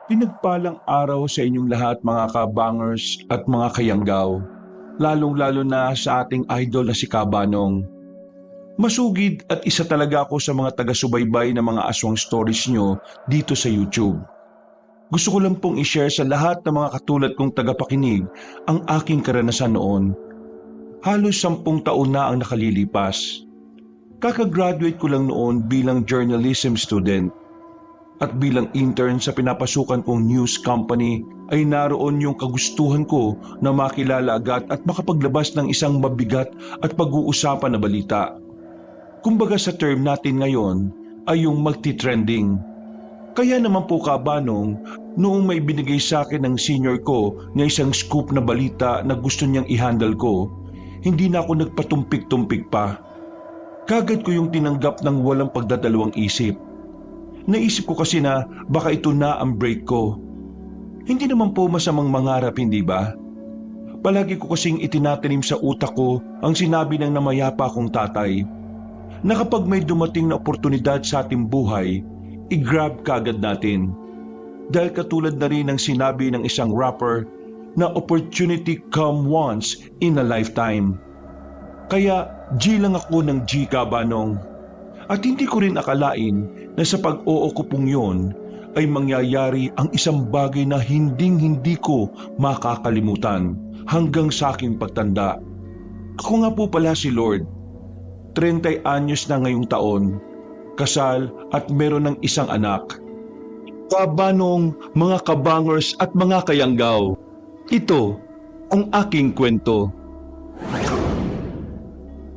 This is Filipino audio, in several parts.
Pinagpalang araw sa inyong lahat mga kabangers at mga kayanggaw, lalong-lalo na sa ating idol na si Kabanong. Masugid at isa talaga ako sa mga taga-subaybay ng mga aswang stories nyo dito sa YouTube. Gusto ko lang pong i-share sa lahat ng mga katulad kong tagapakinig ang aking karanasan noon. Halos 10 taon na ang nakalilipas. Kakagraduate ko lang noon bilang journalism student. At bilang intern sa pinapasukan kong news company ay naroon yung kagustuhan ko na makilala agad at makapaglabas ng isang mabigat at pag-uusapan na balita. Kumbaga sa term natin ngayon ay yung multi-trending. Kaya naman po Kabanong, noong may binigay sa akin ng senior ko na isang scoop na balita na gusto niyang i-handle ko, hindi na ako nagpatumpik-tumpik pa. Kagad ko yung tinanggap ng walang pagdadalawang isip. Naisip ko kasi na baka ito na ang break ko. Hindi naman po masamang mangarap, hindi ba? Palagi ko kasing itinatanim sa utak ko ang sinabi ng namayapa kong tatay, na kapag may dumating na oportunidad sa ating buhay, i-grab kagad natin. Dahil katulad na rin ng sinabi ng isang rapper na opportunity come once in a lifetime. Kaya G lang ako ng G Kabanong. At hindi ko rin akalain na sa pag-oo ko pong yun ay mangyayari ang isang bagay na hinding-hindi ko makakalimutan hanggang sa aking pagtanda. Ako nga po pala si Lord. 30 anyos na ngayong taon, kasal at meron ng isang anak. Kabanong, mga kabangers at mga kayanggaw, ito ang aking kwento.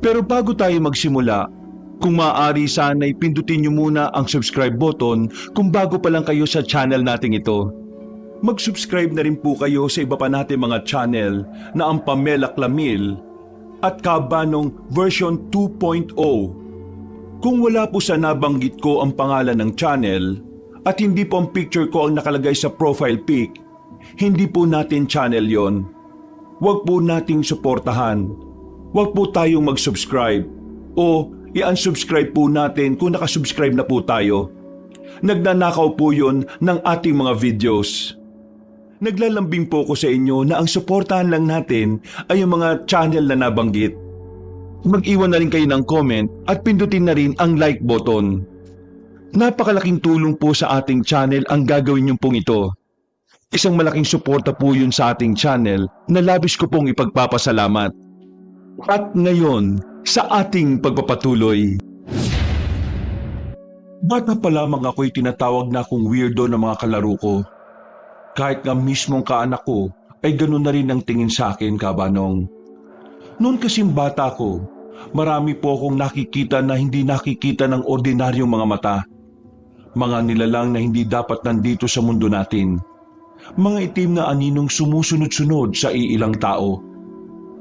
Pero bago tayo magsimula, kung maaari sana'y pindutin niyo muna ang subscribe button kung bago pa lang kayo sa channel nating ito. Mag-subscribe na rin po kayo sa iba pa nating mga channel na ang Pamela Clamil at Kabanong version 2.0. Kung wala po sa nabanggit ko ang pangalan ng channel at hindi po ang picture ko ang nakalagay sa profile pic, hindi po natin channel yon. Huwag po nating suportahan. Huwag po tayong mag-subscribe o i-unsubscribe po natin kung nakasubscribe na po tayo. Nagnanakaw po yun ng ating mga videos. Naglalambing po ko sa inyo na ang suportahan lang natin ay yung mga channel na nabanggit. Mag-iwan na rin kayo ng comment at pindutin na rin ang like button. Napakalaking tulong po sa ating channel ang gagawin nyo pong ito. Isang malaking suporta po yun sa ating channel na labis ko pong ipagpapasalamat. At ngayon, sa ating pagpapatuloy. Bata pa lamang ako'y tinatawag na akong weirdo ng mga kalaro ko. Kahit nga mismong kaanak ko ay ganun na rin ang tingin sa akin, Kabanong. Noon kasing bata ko, marami po akong nakikita na hindi nakikita ng ordinaryong mga mata. Mga nilalang na hindi dapat nandito sa mundo natin. Mga itim na aninong sumusunod-sunod sa iilang tao.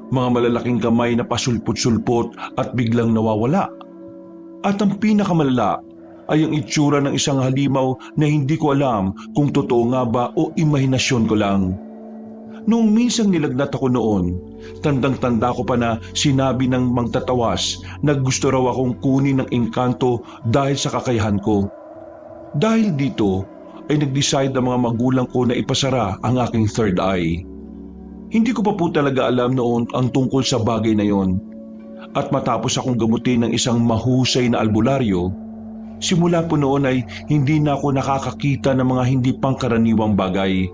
Mga malalaking kamay na pasulpot-sulpot at biglang nawawala. At ang pinakamalala ay ang itsura ng isang halimaw na hindi ko alam kung totoo nga ba o imahinasyon ko lang. Noong minsang nilagnat ako noon, tandang-tanda ko pa na sinabi ng mangtatawas na gusto raw akong kunin ng engkanto dahil sa kakayahan ko. Dahil dito ay nag-decide ang mga magulang ko na ipasara ang aking third eye. Hindi ko pa po talaga alam noon ang tungkol sa bagay na yon. At matapos akong gamutin ng isang mahusay na albularyo, simula po noon ay hindi na ako nakakakita ng mga hindi pangkaraniwang bagay.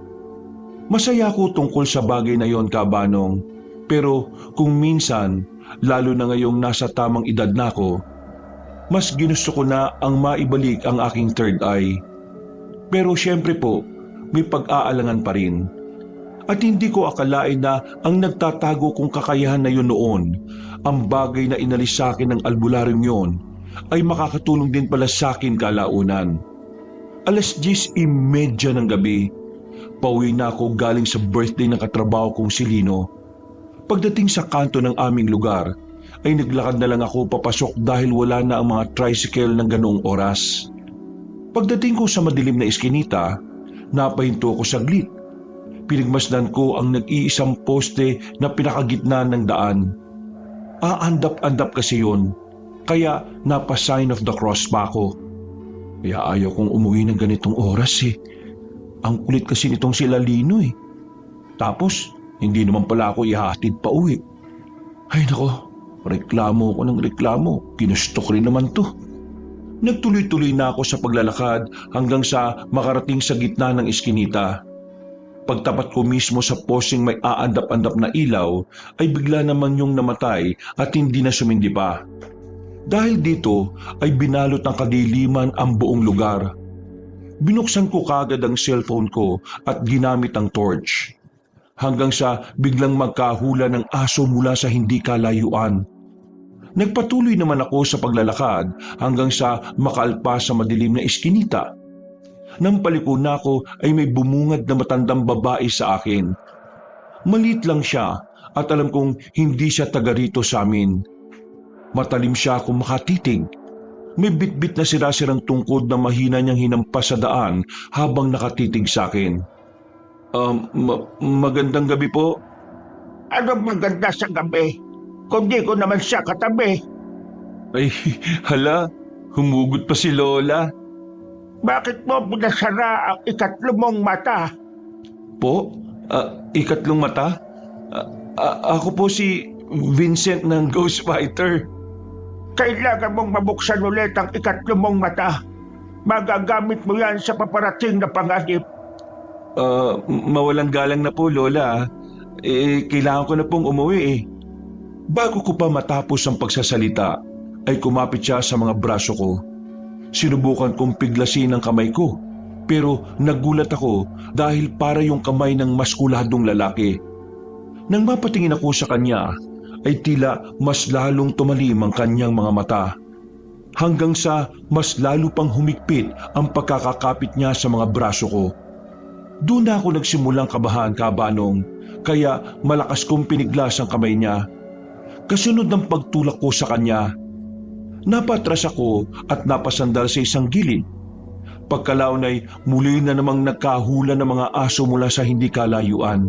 Masaya ako tungkol sa bagay na yon, Kabanong. Pero kung minsan, lalo na ngayong nasa tamang edad na ako, mas ginusto ko na ang maibalik ang aking third eye. Pero syempre po, may pag-aalangan pa rin. At hindi ko akalain na ang nagtatago kong kakayahan na yun noon, ang bagay na inalis sa akin ng albularyong yon, ay makakatulong din pala sa akin kalaunan. 10:30 ng gabi, pauwi na ako galing sa birthday ng katrabaho kong si Lino. Pagdating sa kanto ng aming lugar, ay naglakad na lang ako papasok dahil wala na ang mga tricycle ng ganoong oras. Pagdating ko sa madilim na iskinita, napahinto ako saglit. Pinagmasdan ko ang nag-iisang poste na pinakagitna ng daan. Aandap-andap kasi yun, kaya napa-sign of the cross pa ako. Kaya ayaw kong umuwi ng ganitong oras eh. Ang kulit kasi nitong sila Lino eh. Tapos, hindi naman pala ako ihatid pa uwi. Ay nako, reklamo ko ng reklamo. Ginusto ko rin naman to. Nagtuloy-tuloy na ako sa paglalakad hanggang sa makarating sa gitna ng iskinita. Pagtapat ko mismo sa posing may aandap-andap na ilaw, ay bigla naman yung namatay at hindi na sumindi pa. Dahil dito ay binalot ng kadiliman ang buong lugar. Binuksan ko kagad ang cellphone ko at ginamit ang torch. Hanggang sa biglang magkahula ng aso mula sa hindi kalayuan. Nagpatuloy naman ako sa paglalakad hanggang sa makaalpas sa madilim na iskinita. Nang paliko na ako ay may bumungad na matandang babae sa akin. Maliit lang siya at alam kong hindi siya taga rito sa amin. Matalim siya kung makatitig. May bitbit na sirasirang tungkod na mahina niyang hinampas sa daan habang nakatitig sa akin. Magandang gabi po. Ano maganda sa gabi? Kundi ko naman siya katabi. Ay, hala, humugot pa si Lola. Bakit mo pinasara ang ikatlo mong mata? Po? Ikatlong mata? Ako po si Vincent ng Ghost Fighter. Kailangan mong mabuksan ulit ang ikatlo mong mata. Magagamit mo yan sa paparating na panganib. Mawalang galang na po, Lola. Kailangan ko na pong umuwi eh. Bago ko pa matapos ang pagsasalita, ay kumapit siya sa mga braso ko. Sinubukan kong piglasin ang kamay ko, pero nagulat ako dahil para yung kamay ng maskuladong lalaki. Nang mapatingin ako sa kanya, ay tila mas lalong tumalim ang kanyang mga mata. Hanggang sa mas lalo pang humigpit ang pagkakakapit niya sa mga braso ko. Doon na ako nagsimulang kabahan, Kabanong, kaya malakas kong piniglas ang kamay niya. Kasunod ng pagtulak ko sa kanya, napatras ako at napasandal sa isang gilid. Pagkalaon ay muli na namang nagkahula ng mga aso mula sa hindi kalayuan.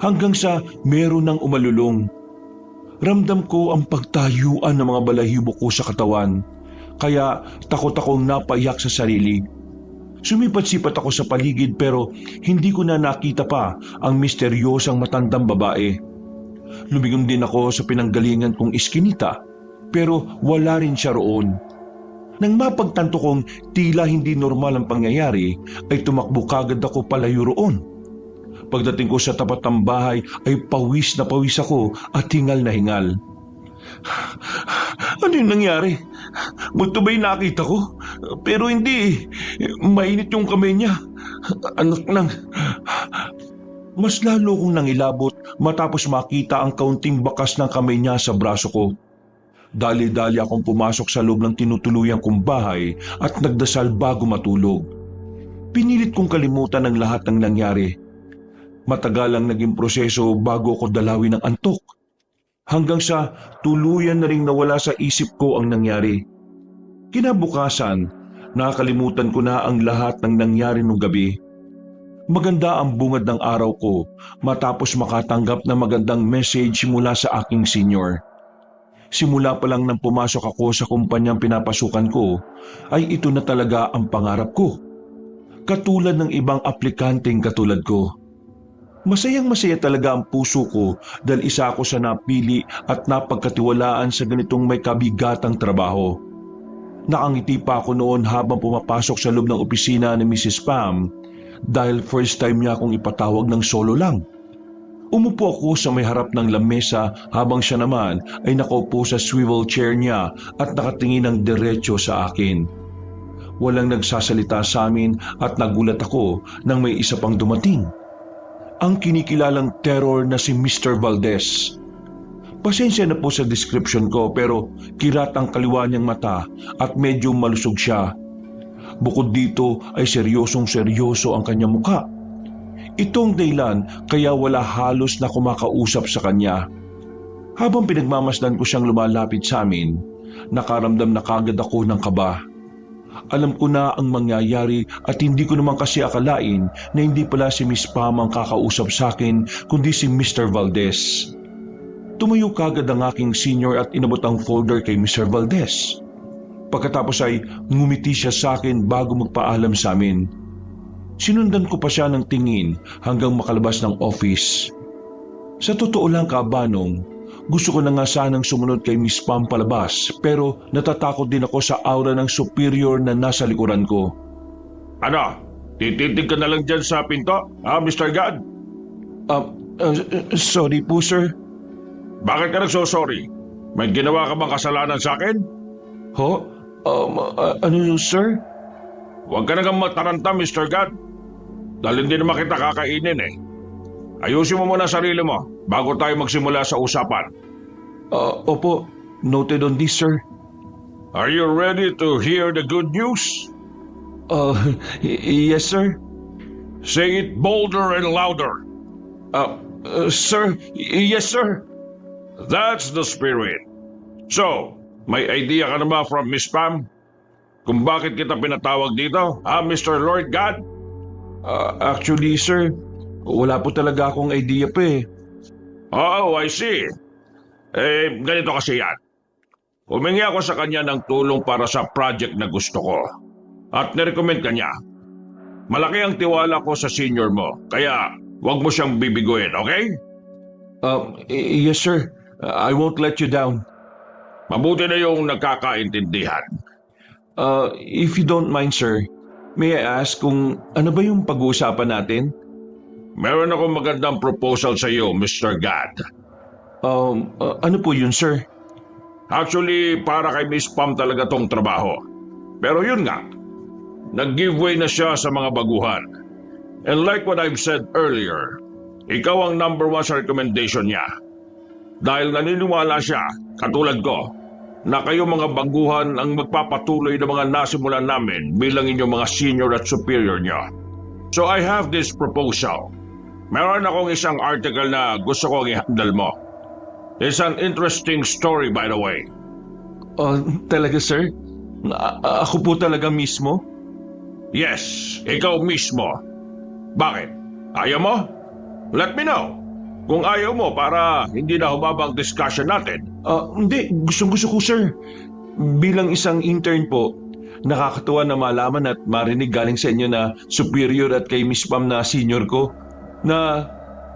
Hanggang sa meron ng umalulong. Ramdam ko ang pagtayuan ng mga balahibo ko sa katawan, kaya takot akong napaiyak sa sarili. Sumipat-sipat ako sa paligid pero hindi ko na nakita pa ang misteryosang matandang babae. Lumingon din ako sa pinanggalingan kong iskinita pero wala rin siya roon. Nang mapagtanto kong tila hindi normal ang pangyayari ay tumakbo kagad ako palayo roon. Pagdating ko sa tapat ng bahay ay pawis na pawis ako at hingal na hingal. Ano yung nangyari? Multo ba yung nakita ko? Pero hindi. Mainit yung kamay niya. Anak lang. Mas lalo kong nangilabot matapos makita ang kaunting bakas ng kamay niya sa braso ko. Dali-dali akong pumasok sa loob ng tinutuluyang kong bahay at nagdasal bago matulog. Pinilit kong kalimutan ang lahat ng nangyari. Matagal ang naging proseso bago ko dalawin ng antok. Hanggang sa tuluyan na ring nawala sa isip ko ang nangyari. Kinabukasan, nakakalimutan ko na ang lahat ng nangyari nung gabi. Maganda ang bungad ng araw ko matapos makatanggap ng magandang message mula sa aking senior. Simula pa lang nang pumasok ako sa kumpanyang pinapasukan ko, ay ito na talaga ang pangarap ko. Katulad ng ibang aplikanteng katulad ko. Masayang-masaya talaga ang puso ko dahil isa ako sa napili at napagkatiwalaan sa ganitong may kabigatang trabaho. Nakangiti pa ako noon habang pumapasok sa loob ng opisina ni Mrs. Pam dahil first time niya akong ipatawag ng solo lang. Umupo ako sa may harap ng lamesa habang siya naman ay nakaupo sa swivel chair niya at nakatingin ng diretso sa akin. Walang nagsasalita sa amin at nagulat ako nang may isa pang dumating. Ang kinikilalang terror na si Mr. Valdez. Pasensya na po sa description ko pero kirat ang kaliwa niyang mata at medyo malusog siya. Bukod dito ay seryosong-seryoso ang kanyang mukha. Itong dahilan kaya wala halos na kumakausap sa kanya. Habang pinagmamasdan ko siyang lumalapit sa amin, nakaramdam na kagad ako ng kaba. Alam ko na ang mangyayari at hindi ko naman kasi akalain na hindi pala si Miss Pam ang kakausap sa akin kundi si Mr. Valdez. Tumayo kagad ang aking senior at inabot ang folder kay Mr. Valdez. Pagkatapos ay ngumiti siya sa akin bago magpaalam sa amin. Sinundan ko pa siya ng tingin hanggang makalabas ng office. Sa totoo lang, Kabanong, gusto ko na nga sanang sumunod kay Miss Pam palabas pero natatakot din ako sa aura ng superior na nasa likuran ko. Ano? Tititig ka na lang dyan sa pinto, Mr. God? Sorry po, sir. Bakit ka nagsosorry? May ginawa ka bang kasalanan sa akin? Ho? Ano yun, sir? Huwag ka nagang mataranta, Mr. God. Dahil hindi naman kita kakainin eh. Ayusin mo muna sarili mo bago tayo magsimula sa usapan. Opo, noted on this, sir. Are you ready to hear the good news? Yes, sir. Say it bolder and louder. Sir, yes, sir. That's the spirit. So, may idea ka na ba from Miss Pam? Kung bakit kita pinatawag dito, Mr. Lord God? Actually, sir, wala po talaga akong idea pa eh. Oh, I see. Ganito kasi yan. Humingi ako sa kanya ng tulong para sa project na gusto ko. At nirecommend ka niya. Malaki ang tiwala ko sa senior mo, kaya huwag mo siyang bibiguin, okay? Yes, sir. I won't let you down. Mabuti na yung nagkakaintindihan. If you don't mind, sir, may I ask kung ano ba yung pag-uusapan natin? Meron akong magandang proposal sa iyo, Mr. God. Ano po yun, sir? Actually, para kay Miss Pam talaga tong trabaho. Pero yun nga, nag-giveaway na siya sa mga baguhan. And like what I've said earlier, ikaw ang number 1 sa recommendation niya. Dahil naniniwala siya, katulad ko, na kayo mga baguhan ang magpapatuloy ng mga nasimulan namin bilang inyong mga senior at superior niyo. So I have this proposal. Meron akong isang article na gusto kong i-handle mo. It's an interesting story, by the way. Talaga, sir? Ako po talaga mismo? Yes, ikaw mismo. Bakit? Ayaw mo? Let me know. Kung ayaw mo para hindi na humabang discussion natin. Hindi. Gusto ko, sir. Bilang isang intern po, nakakatuwa na malaman at marinig galing sa inyo na superior at kay Miss Pam na senior ko na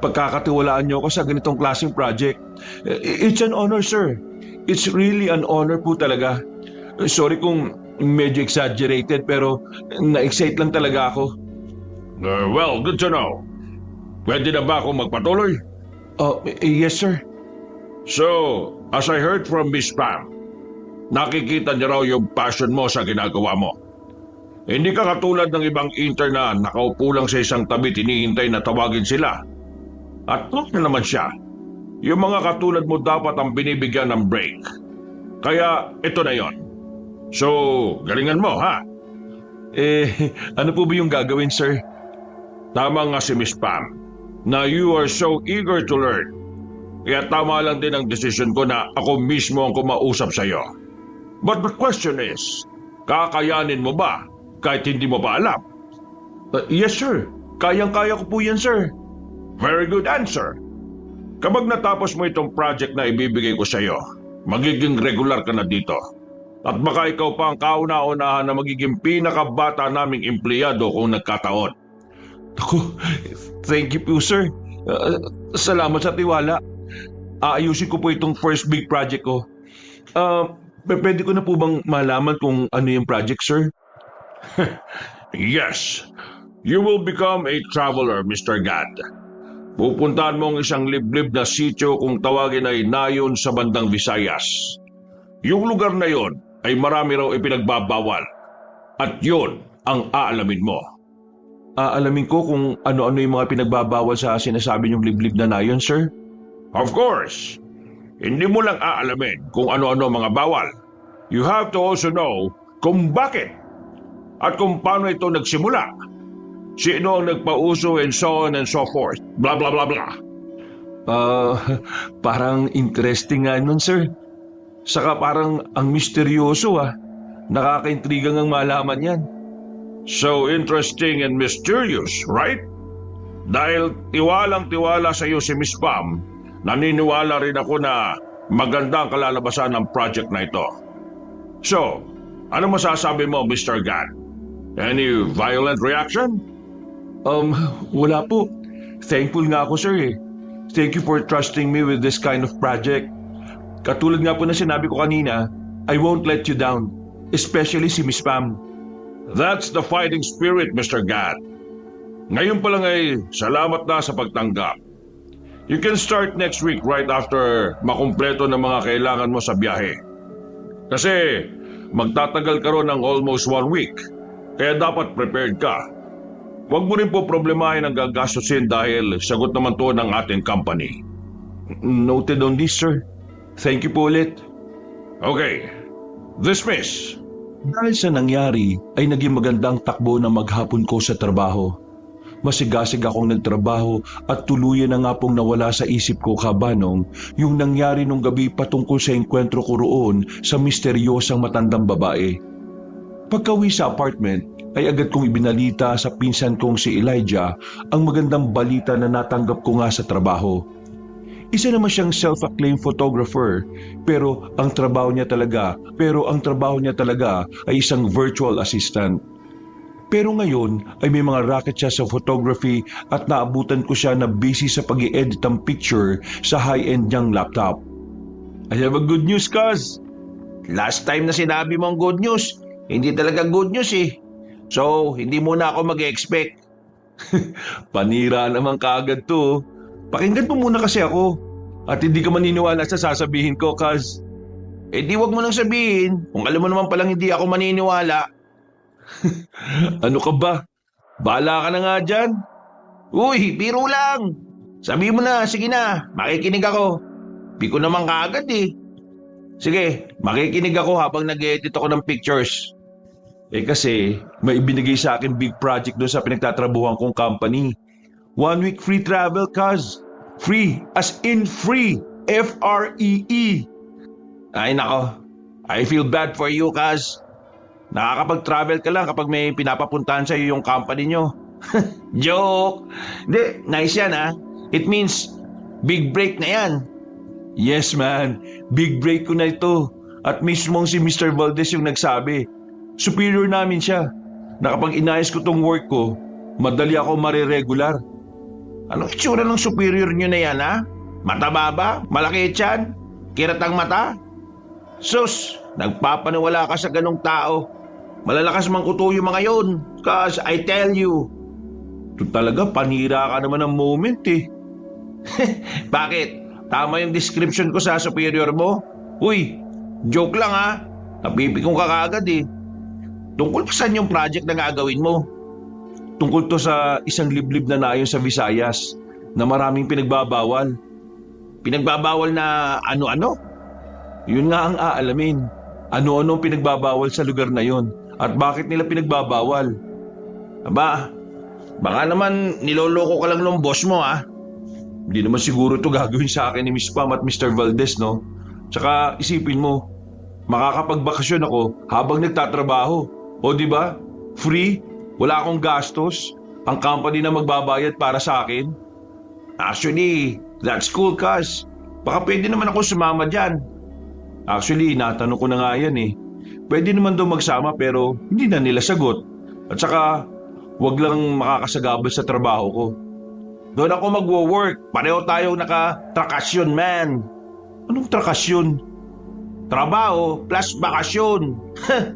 pagkakatiwalaan niyo ako sa ganitong klaseng project. It's an honor, sir. It's really an honor po talaga. Sorry kung medyo exaggerated pero na-excite lang talaga ako. Well, good to know. Pwede na ba akong magpatuloy? Yes, sir. So, as I heard from Miss Pam, nakikita niya raw yung passion mo sa ginagawa mo. Hindi ka katulad ng ibang intern na nakaupo lang sa isang tabi tinihintay na tawagin sila. At na naman siya. Yung mga katulad mo dapat ang binibigyan ng break. Kaya ito na yon. So, galingan mo, ha? Ano po ba yung gagawin, sir? Tama nga si Miss Pam na you are so eager to learn. Kaya tama lang din ang desisyon ko na ako mismo ang kumausap sa iyo. But the question is, kakayanin mo ba kahit hindi mo pa alam? Yes, sir. Kayang-kaya ko po yan, sir. Very good answer. Kapag natapos mo itong project na ibibigay ko sa iyo, magiging regular ka na dito. At baka ikaw pa ang kauna-unahan na magiging pinakabata naming empleyado kung nagkataon. Ako, thank you po, sir. Salamat sa tiwala. Aayusin ko po itong first big project ko. Pwede ko na po bang malaman kung ano yung project, sir? Yes. You will become a traveler, Mr. God. Pupuntahan mo ang isang liblib na sitio kung tawagin ay Nayon sa bandang Visayas. Yung lugar na yon ay marami raw ipinagbabawal. At yon ang aalamin mo. Aalamin ko kung ano-ano yung mga pinagbabawal sa sinasabi niyong liblib na Nayon, sir? Of course. Hindi mo lang aalamin kung ano-ano mga bawal. You have to also know kung bakit at kung paano ito nagsimula. Sino ang nagpauso and so on and so forth. Blah, blah, blah, blah. Parang interesting nga nun, sir. Saka parang ang misteryoso, Nakakaintrigang ang malaman yan. So interesting and mysterious, right? Dahil tiwalang-tiwala sa iyo si Miss Pam, naniniwala rin ako na maganda ang kalalabasan ng project na ito. So, ano masasabi mo, Mr. God? Any violent reaction? Um, Wala po. Thankful nga ako, sir eh. Thank you for trusting me with this kind of project. Katulad nga po na sinabi ko kanina, I won't let you down. Especially si Miss Pam. That's the fighting spirit, Mr. Gad. Ngayon pa lang ay salamat na sa pagtanggap. You can start next week right after makumpleto ng mga kailangan mo sa biyahe. Kasi magtatagal ka ron ng almost 1 week, kaya dapat prepared ka. Huwag mo rin po problemahin ang gagastusin dahil sagot naman to ng ating company. Noted on this, sir. Thank you po ulit. Okay, dismiss. Dahil sa nangyari ay naging magandang takbo na maghapon ko sa trabaho. Masigasig akong nagtrabaho at tuluyan na nga pong nawala sa isip ko, Kabanong, yung nangyari nung gabi patungkol sa engkwentro ko roon sa misteryosang matandang babae. Pagka-uwi sa apartment ay agad kong ibinalita sa pinsan kong si Elijah ang magandang balita na natanggap ko nga sa trabaho. Isa naman siyang self-acclaimed photographer pero ang trabaho niya talaga ay isang virtual assistant. Pero ngayon ay may mga racket siya sa photography at naabutan ko siya na busy sa pag-i-edit ng picture sa high-end niyang laptop. I have a good news, cuz. Last time na sinabi mo ang good news, hindi talaga good news eh. So, hindi muna ako mag-expect. Panira naman kaagad to. Pakinggan mo muna kasi ako. At hindi ka maniniwala sa sasabihin ko, cuz. Eh di wag mo nang sabihin, kung alam mo naman palang hindi ako maniniwala. Ano ka ba? Bahala ka na nga dyan. Uy, biro lang. Sabi mo na, sige na, makikinig ako. Di ko naman kaagad eh. Sige, makikinig ako habang nag-edit ako ng pictures. Eh kasi, may ibinigay sa akin big project doon sa pinagtatrabuhan kong company. 1 week free travel, cuz. Free, as in free. F-R-E-E. Ay nako, I feel bad for you, cuz. Nakakapag-travel ka lang kapag may pinapapuntahan sa iyo yung company nyo. Joke! Hindi, nice yan ha. It means big break na yan. Yes man, big break ko na ito. At mismong si Mr. Valdez yung nagsabi. Superior namin siya. Na kapag inayos ko tong work ko, madali ako mariregular. Anong itsura ng superior nyo na yan ha? Mataba ba? Malaki tiyan? Kiratang mata? Sus, nagpapaniwala ka sa ganong tao. Malalakas mang kuto yung mga yun. Cause I tell you. Ito talaga, panira ka naman ng moment eh. Bakit? Tama yung description ko sa superior mo? Uy, joke lang ha. Napipikong ka kaagad eh. Tungkol pa saan yung project na gagawin mo? Tungkol to sa isang liblib na nayon sa Visayas na maraming pinagbabawal. Pinagbabawal na ano-ano? Yun nga ang aalamin. Ano-ano pinagbabawal sa lugar na yon at bakit nila pinagbabawal. Aba, baka naman niloloko ka lang ng boss mo ha? Hindi naman siguro ito gagawin sa akin ni Miss Pam at Mr. Valdez, no? Tsaka isipin mo, makakapagbakasyon ako habang nagtatrabaho. O di ba? Free, wala akong gastos, ang company na magbabayad para sa akin. Actually, that's cool cuz. Baka pwede naman ako sumama dyan. Actually, natanong ko na nga yan eh. Pwede naman daw magsama pero hindi na nila sagot. At saka, wag lang makakasagabal sa trabaho ko. Doon ako magwo-work. Pareho tayong naka-trakasyon, man. Anong trakasyon? Trabaho plus bakasyon.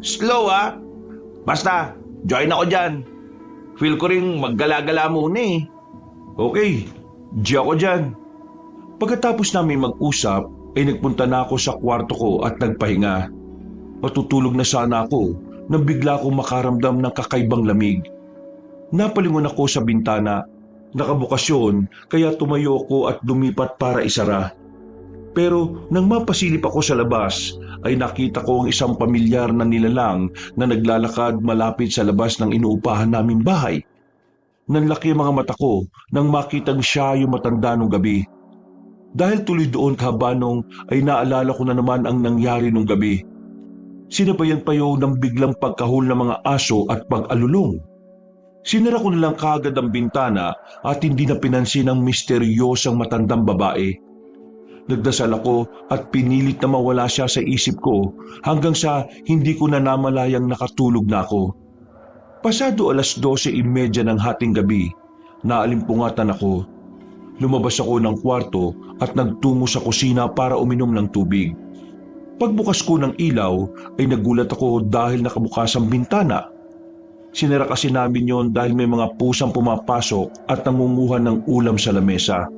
Slow ah. Basta, join ako dyan. Feel ko rin maggala-gala muna eh. Okay, G ako dyan. Pagkatapos namin mag-usap, ay nagpunta na ako sa kwarto ko at nagpahinga. Matutulog na sana ako nang bigla akong makaramdam ng kakaibang lamig. Napalingon ako sa bintana, nakabukas yun, kaya tumayo ako at lumipat para isara. Pero nang mapasilip ako sa labas, ay nakita ko ang isang pamilyar na nilalang na naglalakad malapit sa labas ng inuupahan naming bahay. Nanlaki ang mga mata ko nang makitang siya yung matanda nung gabi. Dahil tuloy doon, Kabanong, ay naalala ko na naman ang nangyari nung gabi. Sinabayan pa yun ng biglang pagkahol ng mga aso at pag-alulong. Sinara ko na lang kaagad ang bintana at hindi na pinansin ang misteryosang matandang babae. Nagdasal ako at pinilit na mawala siya sa isip ko hanggang sa hindi ko na namalayang nakatulog na ako. Pasado 12:30 ng hating gabi Naalimpungatan ako. Lumabas ako ng kwarto at nagtungo sa kusina para uminom ng tubig. Pagbukas ko ng ilaw ay nagulat ako dahil nakabukas ang bintana. Sinara kasi namin yon dahil may mga pusang pumapasok at nangunguha ng ulam sa lamesa.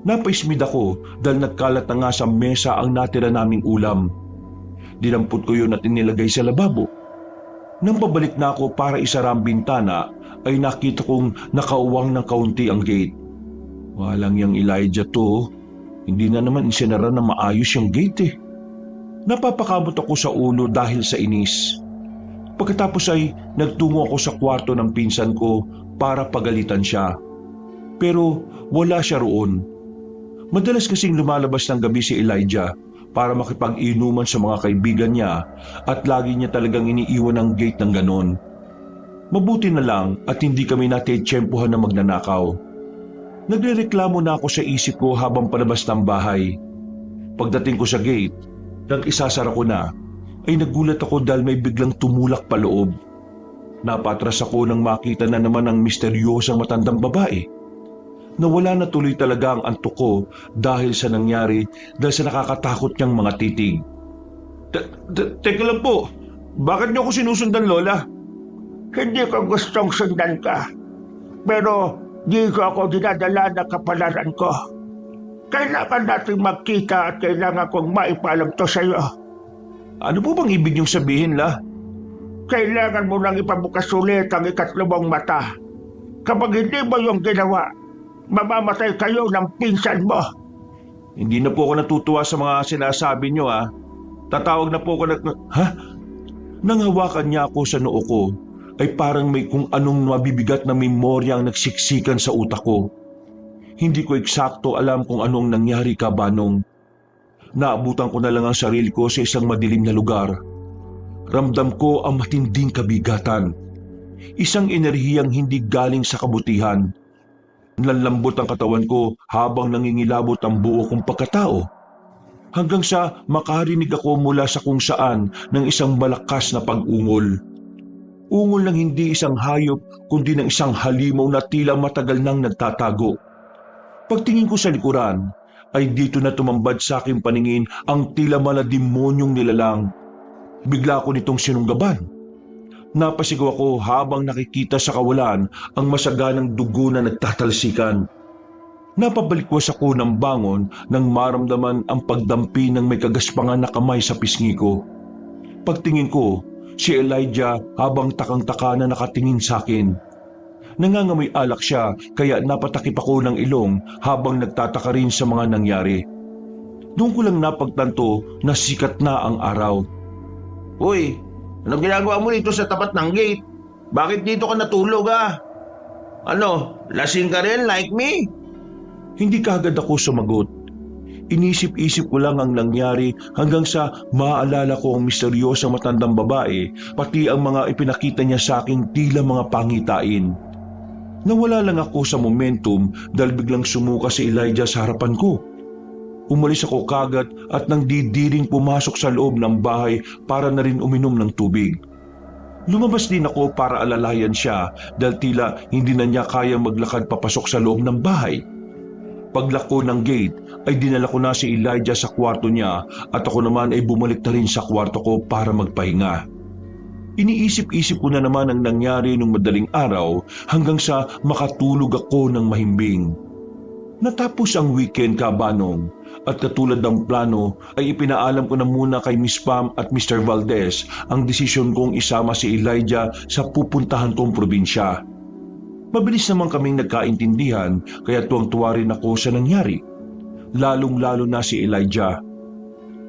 Napaismid ako dahil nagkalat na nga sa mesa ang natira naming ulam. Dinampot ko yun at inilagay sa lababo. Nang pabalik na ako para isara ang bintana ay nakita kong nakauwang ng kaunti ang gate. Walang yang Elijah to. Hindi na naman isinara na maayos yung gate eh. Napapakamot ako sa ulo dahil sa inis. Pagkatapos ay nagtungo ako sa kwarto ng pinsan ko para pagalitan siya. Pero wala siya roon. Madalas kasing lumalabas ng gabi si Elijah para makipag-inuman sa mga kaibigan niya at lagi niya talagang iniiwan ang gate ng ganon. Mabuti na lang at hindi kami natitsyempohan na magnanakaw. Nagrereklamo na ako sa isip ko habang palabas ng bahay. Pagdating ko sa gate, nang isasara ko na, ay nagulat ako dahil may biglang tumulak pa loob. Napatras ako nang makita na naman ang misteryosang matandang babae. Nawala na tuloy talaga ang antok ko dahil sa nangyari dahil sa nakakatakot niyang mga titig. Teka lang po, bakit niyo ako sinusundan, Lola? Hindi ko gustong sundan ka. Pero di ko ako dinadala na kapalaran ko. Kailangan natin magkita at kailangan kong maipalam to sa iyo. Ano po bang ibig niyong sabihin, La? Kailangan mo nang ipabukas ulit ang ikatlong mata. Kapag hindi mo yung ginawa, mamamatay kayo ng pinsan mo. Hindi na po ako natutuwa sa mga sinasabi niyo, ha? Tatawag na po ako Ha? Nang hawakan niya ako sa noo ko, ay parang may kung anong mabibigat na memorya ang nagsiksikan sa utak ko. Hindi ko eksakto alam kung anong nangyari, Kabanong. Naabutan ko na lang ang sarili ko sa isang madilim na lugar. Ramdam ko ang matinding kabigatan. Isang enerhiyang hindi galing sa kabutihan. Nanlambot ang katawan ko habang nangingilabot ang buo kong pagkatao. Hanggang sa makarinig ako mula sa kung saan ng isang malakas na pag-ungol. Ungol ng hindi isang hayop kundi ng isang halimaw na tila matagal nang nagtatago. Pagtingin ko sa likuran, ay dito na tumambad sa aking paningin ang tila malademonyong nilalang. Bigla ko nitong sinunggaban. Napasigaw ako habang nakikita sa kawalan ang masaganang dugo na nagtatalsikan. Napabalikwas ako ng bangon nang maramdaman ang pagdampi ng may kagaspangan na kamay sa pisngi ko. Pagtingin ko, si Elijah habang takang-taka na nakatingin sa akin. Nangangamoy alak siya kaya napatakip ako ng ilong habang nagtataka rin sa mga nangyari. Doon ko lang napagtanto na sikat na ang araw. Uy, anong ginagawa mo dito sa tapat ng gate? Bakit dito ka natulog, ah? Ano, lasing ka rin like me? Hindi kaagad ako sumagot. Inisip-isip ko lang ang nangyari hanggang sa maaalala ko ang misteryosang matandang babae pati ang mga ipinakita niya sa aking tila mga pangitain. Nawala lang ako sa momentum dahil biglang sumuka si Elijah sa harapan ko. Umalis ako kagad at nang didiring pumasok sa loob ng bahay para na rin uminom ng tubig. Lumabas din ako para alalayan siya dahil tila hindi na niya kaya maglakad papasok sa loob ng bahay. Paglako ng gate ay dinala ko na si Elijah sa kwarto niya at ako naman ay bumalik na rin sa kwarto ko para magpahinga. Iniisip-isip ko na naman ang nangyari nung madaling araw hanggang sa makatulog ako ng mahimbing. Natapos ang weekend, Kabanong, at katulad ng plano ay ipinaalam ko na muna kay Miss Pam at Mr. Valdez ang desisyon kong isama si Elijah sa pupuntahan kong probinsya. Mabilis naman kaming nagkaintindihan kaya tuwang-tuwa rin ako sa nangyari, lalong-lalo na si Elijah.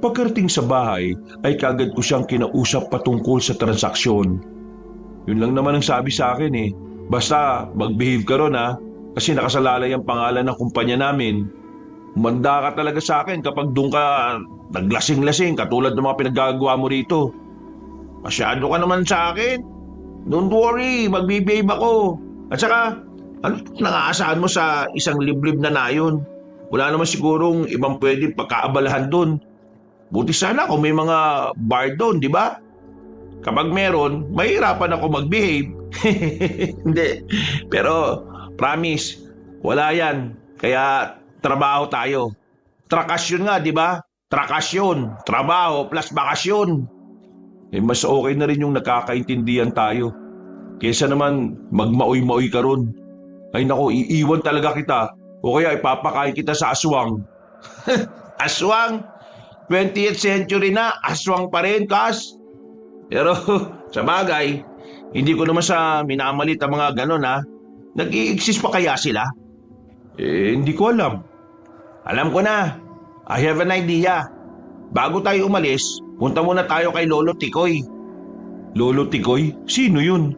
Pagkarating sa bahay ay kaagad ko siyang kinausap patungkol sa transaksyon. Yun lang naman ang sabi sa akin eh. Basta mag-behave ka ron ha, kasi nakasalalay ang pangalan ng kumpanya namin. Umanda ka talaga sa akin kapag doon ka naglasing-lasing katulad ng mga pinaggagawa mo rito. Masyado ka naman sa akin. Don't worry, mag-behave ako. At saka, ano nang-aasahan mo sa isang liblib na nayon? Wala naman sigurong ibang pwedeng pagkaabalahan doon. Buti sana kung may mga bar doon, di ba? Kapag meron, mahirapan ako mag-behave. Hindi. Pero Promise, wala yan. Kaya trabaho tayo. Trakasyon nga, di ba? Trakasyon, trabaho plus bakasyon. Mas okay na rin yung nakakaintindihan tayo. Kesa naman magmaoy-maoy ka ron. Ay nako, iiwan talaga kita o kaya ipapakain kita sa aswang. Aswang? 20th century na, aswang pa rin, Kas. Pero sa bagay, hindi ko naman sa minamalit ang mga ganon ha. Nag-i-exist pa kaya sila? Hindi ko alam. Alam ko na. I have an idea. Bago tayo umalis, punta muna tayo kay Lolo Tikoy. Lolo Tikoy? Sino yun?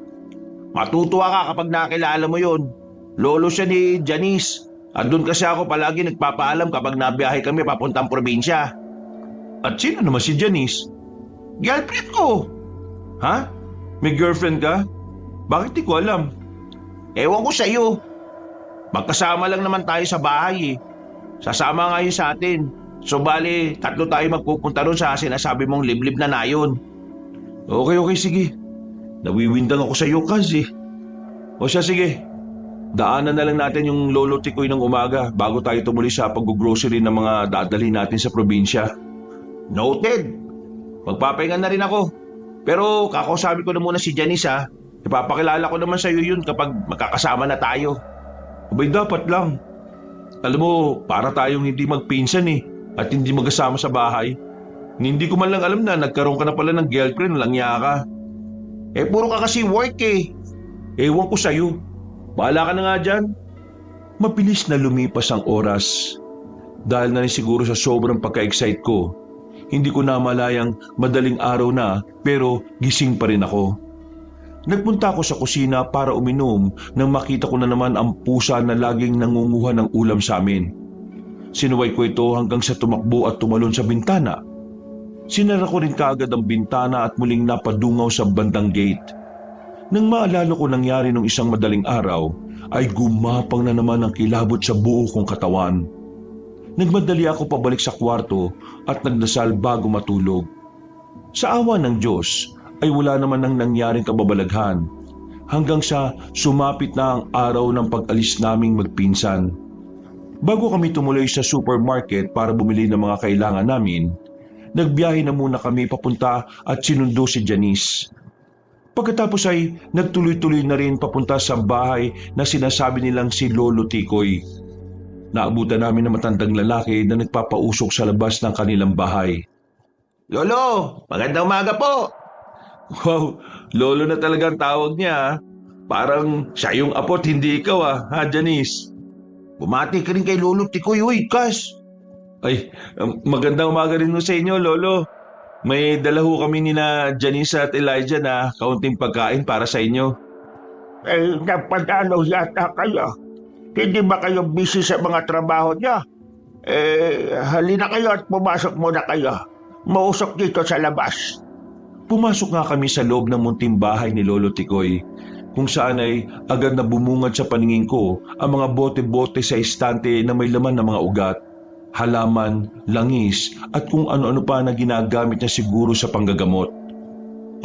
Matutuwa ka kapag nakilala mo yun. Lolo siya ni Janice. At doon kasi ako palagi nagpapaalam kapag nabiyahe kami papuntang probinsya. At sino naman si Janice? Girlfriend ko. Ha? May girlfriend ka? Bakit di ko alam? Ewan ko sa'yo. Magkasama lang naman tayo sa bahay eh. Sasama nga yun sa atin. So bali, 3 tayo magpupunta ron sa sinasabi mong liblib na nayon. Okay, sige. Nawiwindang ako sa iyo kasi. O siya, sige. Daanan na lang natin yung Lolo Tikoy ng umaga bago tayo tumuli sa pag-grocery ng mga dadalhin natin sa probinsya. Noted. Magpapahinga na rin ako. Pero kakausapin ko na muna si Janice ha. Ipapakilala ko naman sa iyo yun kapag magkakasama na tayo. Abay, dapat lang. Alam mo, para tayong hindi magpinsan eh at hindi magkasama sa bahay. Hindi ko man lang alam na nagkaroon ka na pala ng girlfriend, langya ka. Puro ka kasi work eh. Ewan ko sa'yo. Bahala ka na nga dyan. Mabilis na lumipas ang oras. Dahil na rin siguro sa sobrang pagka-excite ko, hindi ko na malayang madaling araw na pero gising pa rin ako. Nagpunta ako sa kusina para uminom nang makita ko na naman ang pusa na laging nangunguha ng ulam sa amin. Sinuway ko ito hanggang sa tumakbo at tumalon sa bintana. Sinara ko rin kaagad ang bintana at muling napadungaw sa bandang gate. Nang maalala ko nangyari nung isang madaling araw, ay gumapang na naman ang kilabot sa buo kong katawan. Nagmadali ako pabalik sa kwarto at nagdasal bago matulog. Sa awa ng Diyos ay wala naman nang nangyaring kababalaghan hanggang sa sumapit na ang araw ng pag-alis naming magpinsan. Bago kami tumuloy sa supermarket para bumili ng mga kailangan namin, nagbiyahe na muna kami papunta at sinundo si Janice. Pagkatapos ay nagtuloy-tuloy na rin papunta sa bahay na sinasabi nilang si Lolo Tikoy. Naabutan namin ng matandang lalaki na nagpapausok sa labas ng kanilang bahay. Lolo, magandang umaga po. Wow, Lolo na talagang tawag niya. Parang siya yung apot, hindi ikaw ha Janice? Bumati ka rin kay Lolo Tikoy, uy, Kas. Ay, magandang umaga rin mo sa inyo, Lolo. May dala ho kami ni na Janice at Elijah na kaunting pagkain para sa inyo. Napadalaw yata kayo. Hindi ba kayo busy sa mga trabaho niya? Halina kayo at pumasok muna kayo. Mausok dito sa labas. Pumasok nga kami sa loob ng munting bahay ni Lolo Tikoy, kung saan ay agad na bumungad sa paningin ko ang mga bote-bote sa estante na may laman ng mga ugat, halaman, langis at kung ano-ano pa na ginagamit niya siguro sa panggagamot.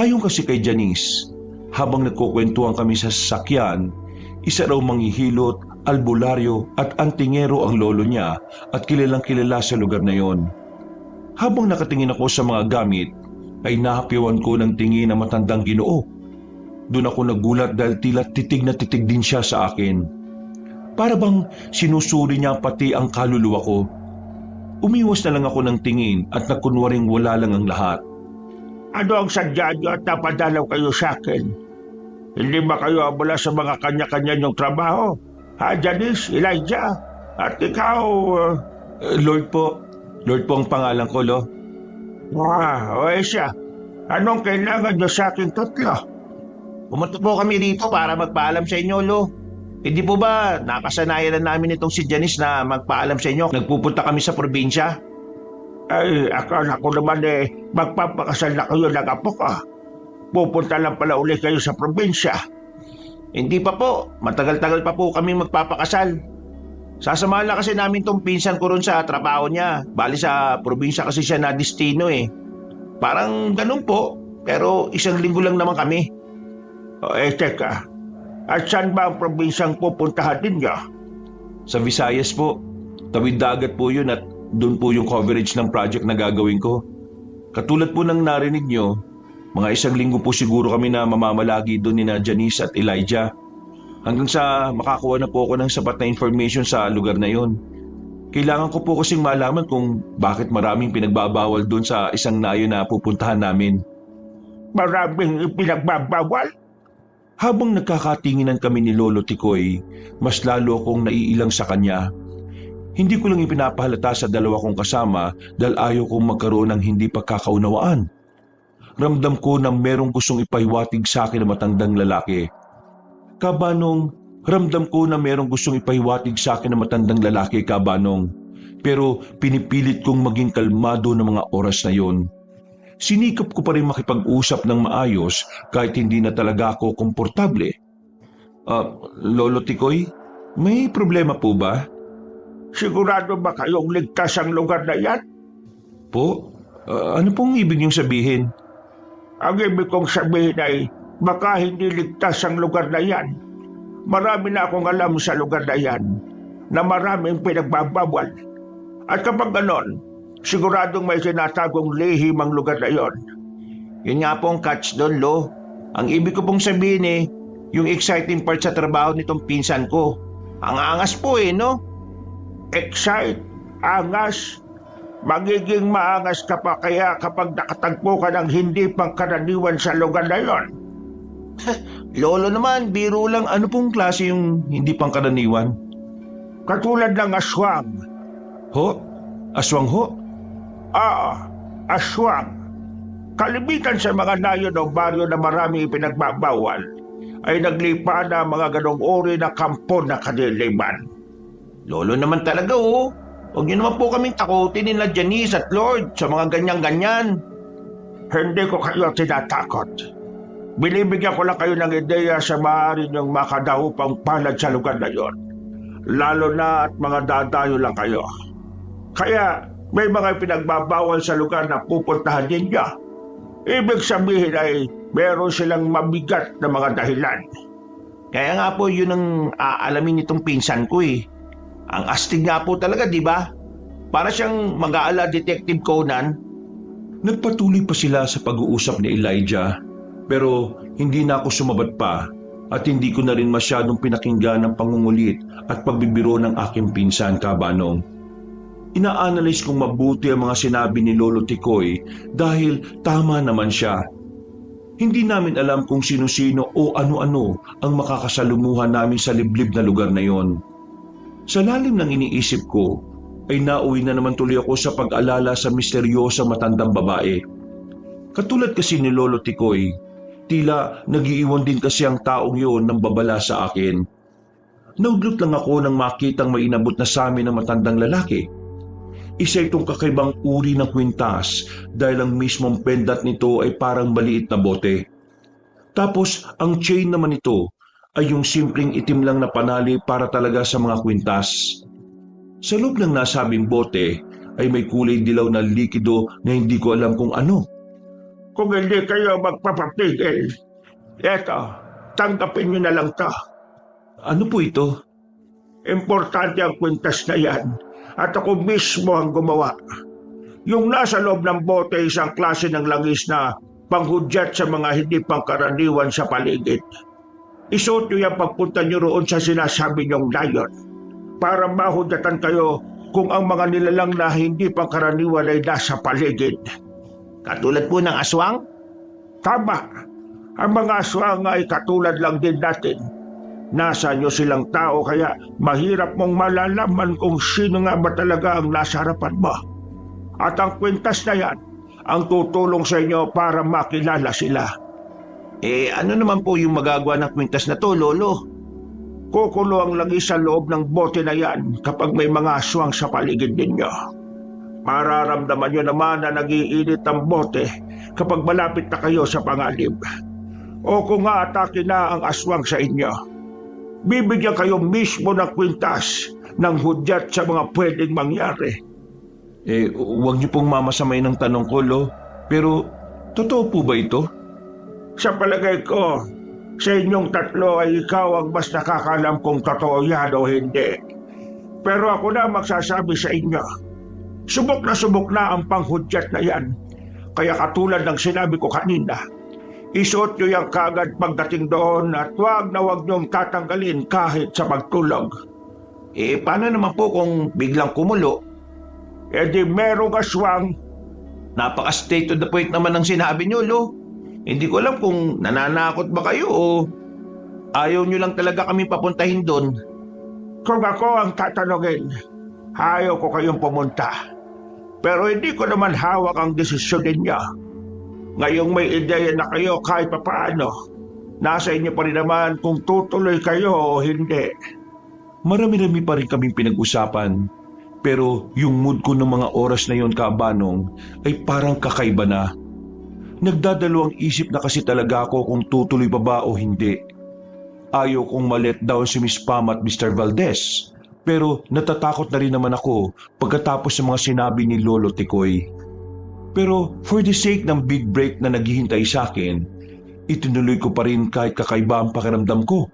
Ayon kasi kay Janice, habang nagkukwentuhan kami sa sasakyan, isa raw manghihilot, albularyo at antingero ang lolo niya at kilalang kilala sa lugar na yon. Habang nakatingin ako sa mga gamit, ay nahapiwan ko ng tingin ng matandang Ginoo. Doon ako nagulat dahil tila titig na titig din siya sa akin. Para bang sinusuri niya pati ang kaluluwa ko. Umiwas na lang ako ng tingin at nagkunwaring wala lang ang lahat. Ano ang sadya niyo at napadalaw kayo sa akin? Hindi ba kayo abala sa mga kanya-kanya niyong trabaho? Ha, Janice, Elijah, at ikaw... Lord po. Lord po ang pangalan ko, Lo. O siya. Anong kailangan niyo sa aking tatlo? Pumunta po kami rito para magpaalam sa inyo, Lo. Hindi po ba nakasanayan na namin itong si Janice na magpaalam sa inyo? Nagpupunta kami sa probinsya. Ay, akala ko naman magpapakasal na kayo ng apo ko. Pupunta lang pala ulit kayo sa probinsya. Hindi pa po. Matagal-tagal pa po kami magpapakasal. Sasamahan lang kasi namin tong pinsan ko ron sa trabaho niya. Bali sa probinsya kasi siya na destino eh. Parang ganun po. Pero 1 linggo lang naman kami. Teka. At saan ba ang probinsyang pupuntahan ninyo? Sa Visayas po. Tawid dagat po yun at doon po yung coverage ng project na gagawin ko. Katulad po ng narinig nyo, mga 1 linggo po siguro kami na mamamalagi doon ni Janice at Elijah. Hanggang sa makakuha na po ako ng sapat na information sa lugar na yon. Kailangan ko po kasing malaman kung bakit maraming pinagbabawal doon sa isang nayo na pupuntahan namin. Maraming ipinagbabawal? Habang nagkakatinginan kami ni Lolo Tikoy, mas lalo akong naiilang sa kanya. Hindi ko lang ipinapahalata sa dalawa kong kasama dahil ayaw kong magkaroon ng hindi pagkakaunawaan. Ramdam ko na merong gustong ipahiwatig sa akin na matandang lalaki. Kabanong, ramdam ko na merong gustong ipahiwatig sa akin na matandang lalaki, Kabanong. Pero pinipilit kong maging kalmado ng mga oras na yon. Sinikap ko pa rin makipag-usap ng maayos kahit hindi na talaga ako komportable. Lolo Tikoy, may problema po ba? Sigurado ba kayong ligtas ang lugar na yan? Po? Ano pong ibig niyong sabihin? Ang ibig kong sabihin ay baka hindi ligtas ang lugar na yan. Marami na akong alam sa lugar na yan na maraming pinagbabawal. At kapag ganon, siguradong may sinatagong lihim ang lugar na yon. Yun nga po ang catch doon, Lo. Ang ibig ko pong sabihin yung exciting part sa trabaho nitong pinsan ko. Ang angas po no? Excite, angas. Magiging maangas ka pa kaya kapag nakatagpo ka ng hindi pangkaraniwan sa lugar na yon. Lolo naman, biro lang. Ano pong klase yung hindi pangkaraniwan? Katulad ng aswang. Ho? Aswang ho? Aswang. Kalimitan sa mga nayon o baryo na marami ipinagbabawal ay naglipa na mga ganong uri na kampo na kadiliman. Lolo naman talaga Huwag niyo naman po kaming takutin ni Janice at Lord sa mga ganyan-ganyan. Hindi ko kayo tinatakot. Binibigyan ko lang kayo ng ideya sa maaari niyong makadaupang palad sa lugar na yon. Lalo na at mga dadayo lang kayo. Kaya may mga pinagbabawal sa lugar na pupuntahan ninyo. Ibig sabihin ay meron silang mabigat na mga dahilan. Kaya nga po yun ang aalamin nitong pinsan ko Ang astig nga po talaga, di ba? Para siyang mag-aala Detective Conan. Nagpatuloy pa sila sa pag-uusap ni Elijah, pero hindi na ako sumabat pa at hindi ko na rin masyadong pinakinggan ang pangungulit at pagbibiro ng aking pinsan, Kabanong. Ina-analyze kong mabuti ang mga sinabi ni Lolo Tikoy dahil tama naman siya. Hindi namin alam kung sino-sino o ano-ano ang makakasalumuhan namin sa liblib na lugar na yon. Sa lalim ng iniisip ko, ay nauwi na naman tuloy ako sa pag-alala sa misteryosang matandang babae. Katulad kasi ni Lolo Tikoy, tila nag-iiwan din kasi ang taong yon ng babala sa akin. Naudlot lang ako nang makitang may inabot na sa amin ng matandang lalaki. Isa itong kakaibang uri ng kwintas dahil ang mismong pendant nito ay parang maliit na bote. Tapos ang chain naman nito ay yung simpleng itim lang na panali para talaga sa mga kwintas. Sa loob ng nasabing bote ay may kulay dilaw na likido na hindi ko alam kung ano. Kung hindi kayo magpapapigil, eto, tanggapin nyo na lang to. Ano po ito? Importante ang kwintas na yan at ako mismo ang gumawa. Yung nasa loob ng bote ay isang klase ng langis na panghudyat sa mga hindi pangkaraniwan sa paligid. Isuot nyo yan pagpunta nyo roon sa sinasabi nyong layon para mahudyatan kayo kung ang mga nilalang na hindi pangkaraniwan ay nasa paligid. Katulad po ng aswang? Tama. Ang mga aswang ay katulad lang din natin. Nasa nyo silang tao kaya mahirap mong malalaman kung sino nga ba talaga ang nasa harapan mo. At ang kwintas na yan ang tutulong sa inyo para makilala sila. Ano naman po yung magagawa ng kwintas na to, Lolo? Kukulo ang langis sa loob ng bote na yan kapag may mga aswang sa paligid ninyo. Mararamdaman nyo naman na nag-iinit ang bote kapag malapit na kayo sa panganib. O kung aatake na ang aswang sa inyo, bibigyan kayo mismo ng kwintas ng hudyat sa mga pwedeng mangyari. Huwag niyo pong mamasamay ng tanong ko, Lo. Pero, totoo po ba ito? Sa palagay ko, Sa inyong tatlo ay ikaw ang mas nakakalam kung totoo yan o hindi. Pero ako na magsasabi sa inyo, subok na ang panghudyat na yan. Kaya katulad ng sinabi ko kanina, isuot nyo yan kagad pagdating doon at huwag niyong tatanggalin kahit sa pagtulog. Paano naman po kung biglang kumulo? Di merong aswang. Napaka-state to the point naman ng sinabi nyo, Lo. Hindi ko alam kung nananakot ba kayo o ayaw nyo lang talaga kami papuntahin doon. Kung ako ang tatanungin, ayaw ko kayong pumunta. Pero hindi ko naman hawak ang desisyon ninyo. Ngayong may ideya na kayo kahit papaano, nasa inyo pa rin naman kung tutuloy kayo o hindi. Marami-rami pa rin kaming pinag-usapan. Pero yung mood ko ng mga oras na yon, Kabanong, ay parang kakaiba na. Nagdadalawang isip na kasi talaga ako kung tutuloy pa ba o hindi. Ayaw kong ma-let down si Miss Pam at Mr. Valdez. Pero natatakot na rin naman ako pagkatapos ng mga sinabi ni Lolo Tikoy. Pero for the sake ng big break na naghihintay sa akin, itinuloy ko pa rin kahit kakaiba ang pakiramdam ko.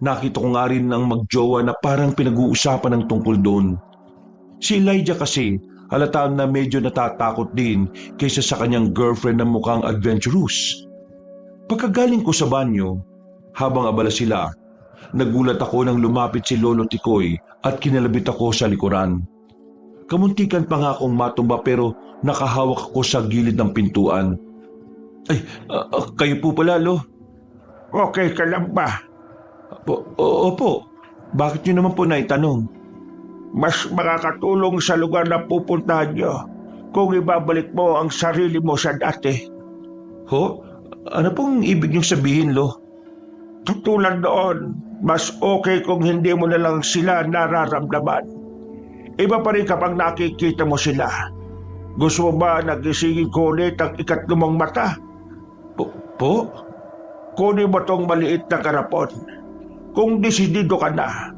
Nakita ko nga rin ng magjowa na parang pinag-uusapan ng tungkol doon. Si Elijah kasi halata na medyo natatakot din kaysa sa kanyang girlfriend na mukhang adventurous. Pagkagaling ko sa banyo, habang abala sila, nagulat ako nang lumapit si Lolo Tikoy at kinalabit ako sa likuran. Kamuntikan pa nga akong matumba pero nakahawak ako sa gilid ng pintuan. Ay, kayo po pala, Lo. Okay ka lang ba? Opo. Bakit nyo naman po naitanong? Mas makakatulong sa lugar na pupuntahan nyo kung ibabalik mo ang sarili mo sa dati. Ho? Ano pong ibig niyong sabihin, Lo? Katulad noon, mas okay kung hindi mo na lang sila nararamdaman. Iba pa rin kapag nakikita mo sila. Gusto mo ba nagisingin ko ulit ang ikatlumang mata? Po? Kunin mo tong maliit na karapon. Kung desidido ka na,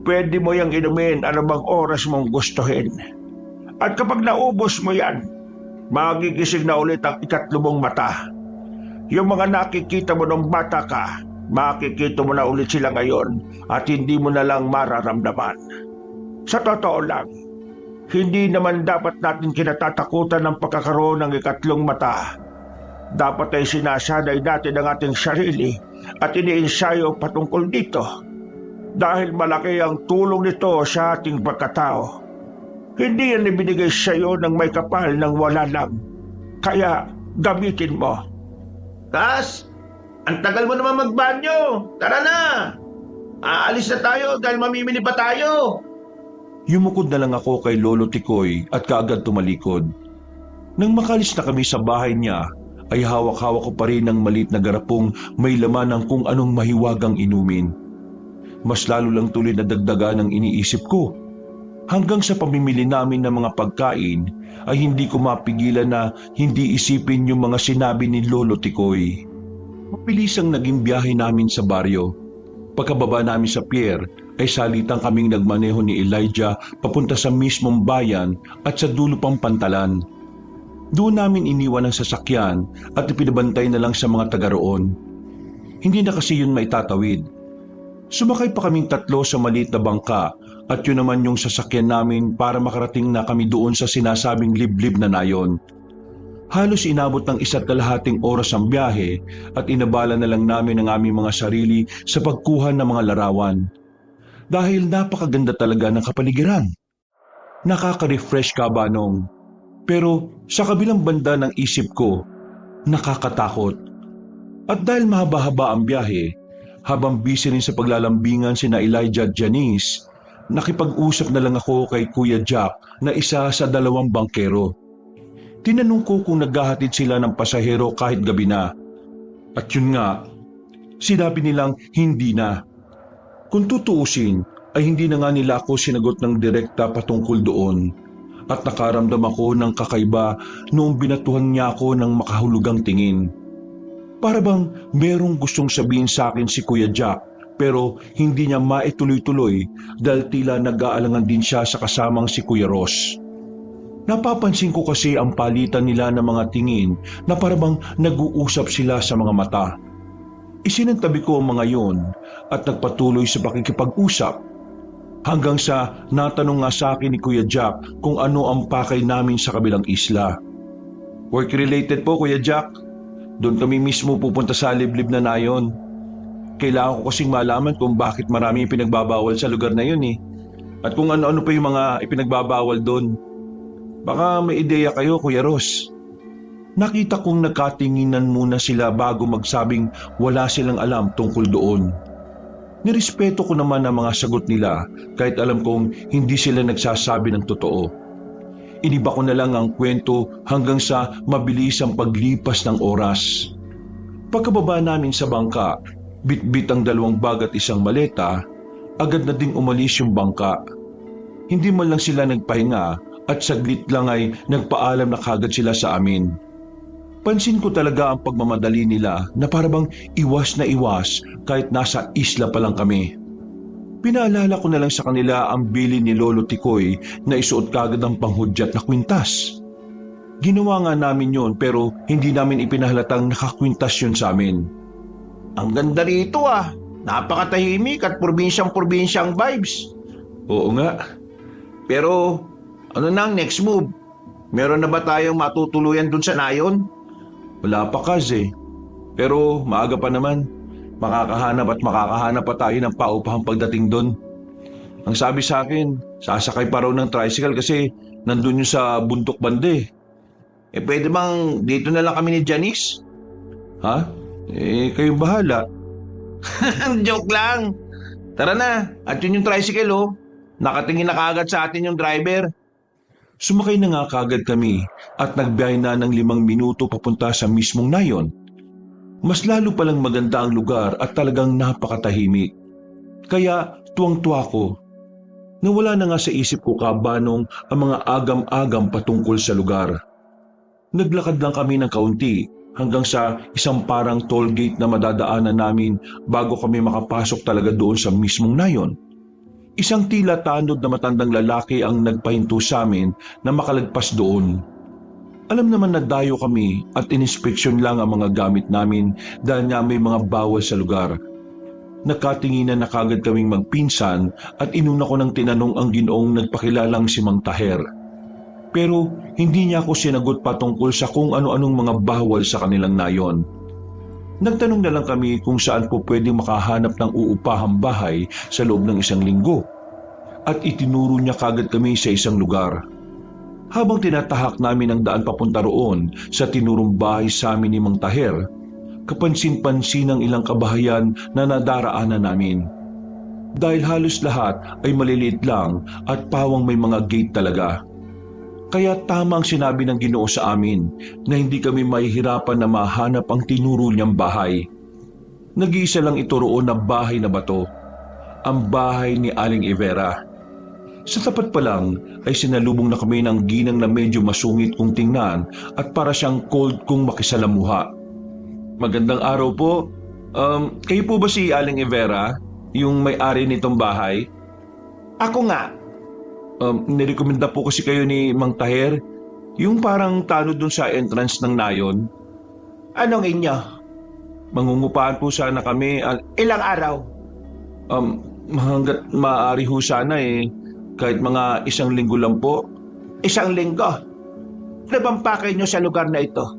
pwede mo yang inumin anumang oras mong gustuhin. At kapag naubos mo yan, magigising na ulit ang ikatlumang mata. Yung mga nakikita mo nung bata ka, makikita mo na ulit sila ngayon at hindi mo na lang mararamdaman. Sa totoo lang, hindi naman dapat natin kinatatakutan ng pagkakaroon ng ikatlong mata. Dapat ay sinasanay natin ang ating sarili at iniensayo patungkol dito. Dahil malaki ang tulong nito sa ating pagkatao. Hindi yan ibinigay sa iyo ng may kapal ng wala lang. Kaya gamitin mo. Kas, ang tagal mo naman magbanyo. Tara na! Aalis na tayo dahil mamimili pa tayo. Yumukod na lang ako kay Lolo Tikoy at kaagad tumalikod. Nang makalis na kami sa bahay niya, ay hawak-hawak ko pa rin ang maliit na garapong may laman ng kung anong mahiwagang inumin. Mas lalo lang tuloy na dagdagan ang iniisip ko. Hanggang sa pamimili namin ng mga pagkain ay hindi ko mapigilan na hindi isipin yung mga sinabi ni Lolo Tikoy. Mabilis ang naging biyahe namin sa baryo. Pagkababa namin sa pier ay salitang kaming nagmaneho ni Elijah papunta sa mismong bayan at sa dulo pang pantalan. Doon namin iniwan ang sasakyan at ipinabantay na lang sa mga taga roon. Hindi na kasi yun maitatawid. Sumakay pa kaming tatlo sa maliit na bangka at yun naman yung sasakyan namin para makarating na kami doon sa sinasabing liblib na nayon. Halos inabot ng 1.5 oras ang biyahe at inabala na lang namin ang aming mga sarili sa pagkuha ng mga larawan. Dahil napakaganda talaga ng kapaligiran. Nakaka-refresh, Kabanong. Pero sa kabilang banda ng isip ko, nakakatakot. At dahil mahaba-haba ang biyahe, habang busy rin sa paglalambingan sina Elijah at Janice, nakipag-usap na lang ako kay Kuya Jack na isa sa 2 bangkero. Tinanong ko kung naghahatid sila ng pasahero kahit gabi na. At yun nga, sinabi nilang hindi na. Kung tutuusin, ay hindi na nga nila ako sinagot ng direkta patungkol doon. At nakaramdam ako ng kakaiba noong binatuhan niya ako ng makahulugang tingin. Para bang merong gustong sabihin sa akin si Kuya Jack pero hindi niya maituloy-tuloy dahil tila nag-aalangan din siya sa kasamang si Kuya Ross. Napapansin ko kasi ang palitan nila ng mga tingin na parabang nag-uusap sila sa mga mata. Isinantabi ko ang mga yon at nagpatuloy sa pakikipag-usap hanggang sa natanong nga sa akin ni Kuya Jack kung ano ang pakay namin sa kabilang isla. Work-related po, Kuya Jack. Doon kami mismo pupunta sa liblib na nayon. Kailangan ko kasing malaman kung bakit marami ipinagbabawal sa lugar na yun eh. At kung ano-ano pa yung mga ipinagbabawal doon. Baka may ideya kayo, Kuya Ross. Nakita kong nagkatinginan muna sila bago magsabing wala silang alam tungkol doon. Nirespeto ko naman ang mga sagot nila kahit alam kong hindi sila nagsasabi ng totoo. Iniba ko na lang ang kwento hanggang sa mabilis ang paglipas ng oras. Pagkababa namin sa bangka, bitbit ang 2 bag at isang maleta, agad na ding umalis yung bangka. Hindi man lang sila nagpahinga at saglit lang ay nagpaalam na kagad sila sa amin. Pansin ko talaga ang pagmamadali nila na parabang iwas na iwas kahit nasa isla pa lang kami. Pinaalala ko na lang sa kanila ang bilin ni Lolo Tikoy na isuot kagad ang panghudyat na kwintas. Ginawa nga namin yon pero hindi namin ipinahalatang nakakwintas yun sa amin. Ang ganda rito ah. Napakatahimik at probinsyang-probinsyang vibes. Oo nga. Pero ano na ang next move? Meron na ba tayong matutuluyan dun sa nayon? Wala pa kasi. Pero maaga pa naman. Makakahanap pa tayo ng paupahang pagdating doon. Ang sabi sa akin, sasakay pa raw ng tricycle kasi nandun yung sa bundok bande. Pwede bang dito na lang kami ni Janice? Ha? Kayong bahala. Joke lang. Tara na, at yun yung tricycle oh. Nakatingin na kaagad sa atin yung driver. Sumakay na nga kagad kami at nagbiyahe na ng 5 minuto papunta sa mismong nayon. Mas lalo palang maganda ang lugar at talagang napakatahimik. Kaya tuwang-tuwa ko. Nawala na nga sa isip ko kabanong ang mga agam-agam patungkol sa lugar. Naglakad lang kami ng kaunti hanggang sa isang parang toll gate na madadaanan namin bago kami makapasok talaga doon sa mismong nayon. Isang tila tanod na matandang lalaki ang nagpahinto sa amin na makalagpas doon. Alam naman na dayo kami at ininspeksyon lang ang mga gamit namin dahil nga may mga bawal sa lugar. Nagkatinginan na kagad kaming magpinsan at inuna ko ng tinanong ang ginoong nagpakilalang si Mang Taher. Pero hindi niya ako sinagot patungkol sa kung ano-anong mga bawal sa kanilang nayon. Nagtanong na lang kami kung saan po pwedeng makahanap ng uupahang bahay sa loob ng 1 linggo. At itinuro niya kagad kami sa isang lugar. Habang tinatahak namin ang daan papunta roon sa tinurong bahay sa amin ni Mang Taher, kapansin-pansin ang ilang kabahayan na nadaraanan namin. Dahil halos lahat ay maliliit lang at pawang may mga gate talaga. Kaya tama ang sinabi ng Ginoo sa amin na hindi kami mahihirapan na mahanap ang tinuro niyang bahay. Nag-iisa lang ito roon na bahay na bato, ang bahay ni Aling Ivera. Sa tapat pa lang ay sinalubong na kami ng ginang na medyo masungit kung tingnan at para siyang cold kung makisalamuha. Magandang araw po. Kayo po ba si Aling Ivera, yung may-ari nitong bahay? Ako nga. Nirekomenda po kasi kayo ni Mang Taher, yung parang tanod dun sa entrance ng nayon. Anong inyo? Mangungupahan po sana kami. Ilang araw? Hanggat maaari ho sana kahit mga 1 linggo lang po. 1 linggo? Ano bang pakay nyo sa lugar na ito?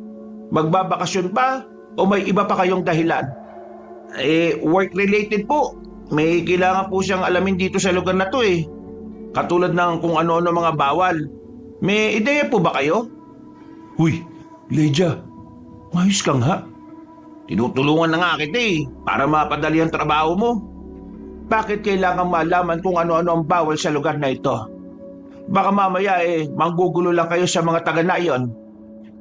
Magbabakasyon ba o may iba pa kayong dahilan? Work-related po. May kailangan po siyang alamin dito sa lugar na to Katulad ng kung ano-ano mga bawal. May ideya po ba kayo? Huy, Leja, mayos kang ha? Tinutulungan na nga kita para mapadali ang trabaho mo. Bakit kailangan malaman kung ano-ano ang bawal sa lugar na ito? Baka mamaya manggugulo lang kayo sa mga taga-nayon.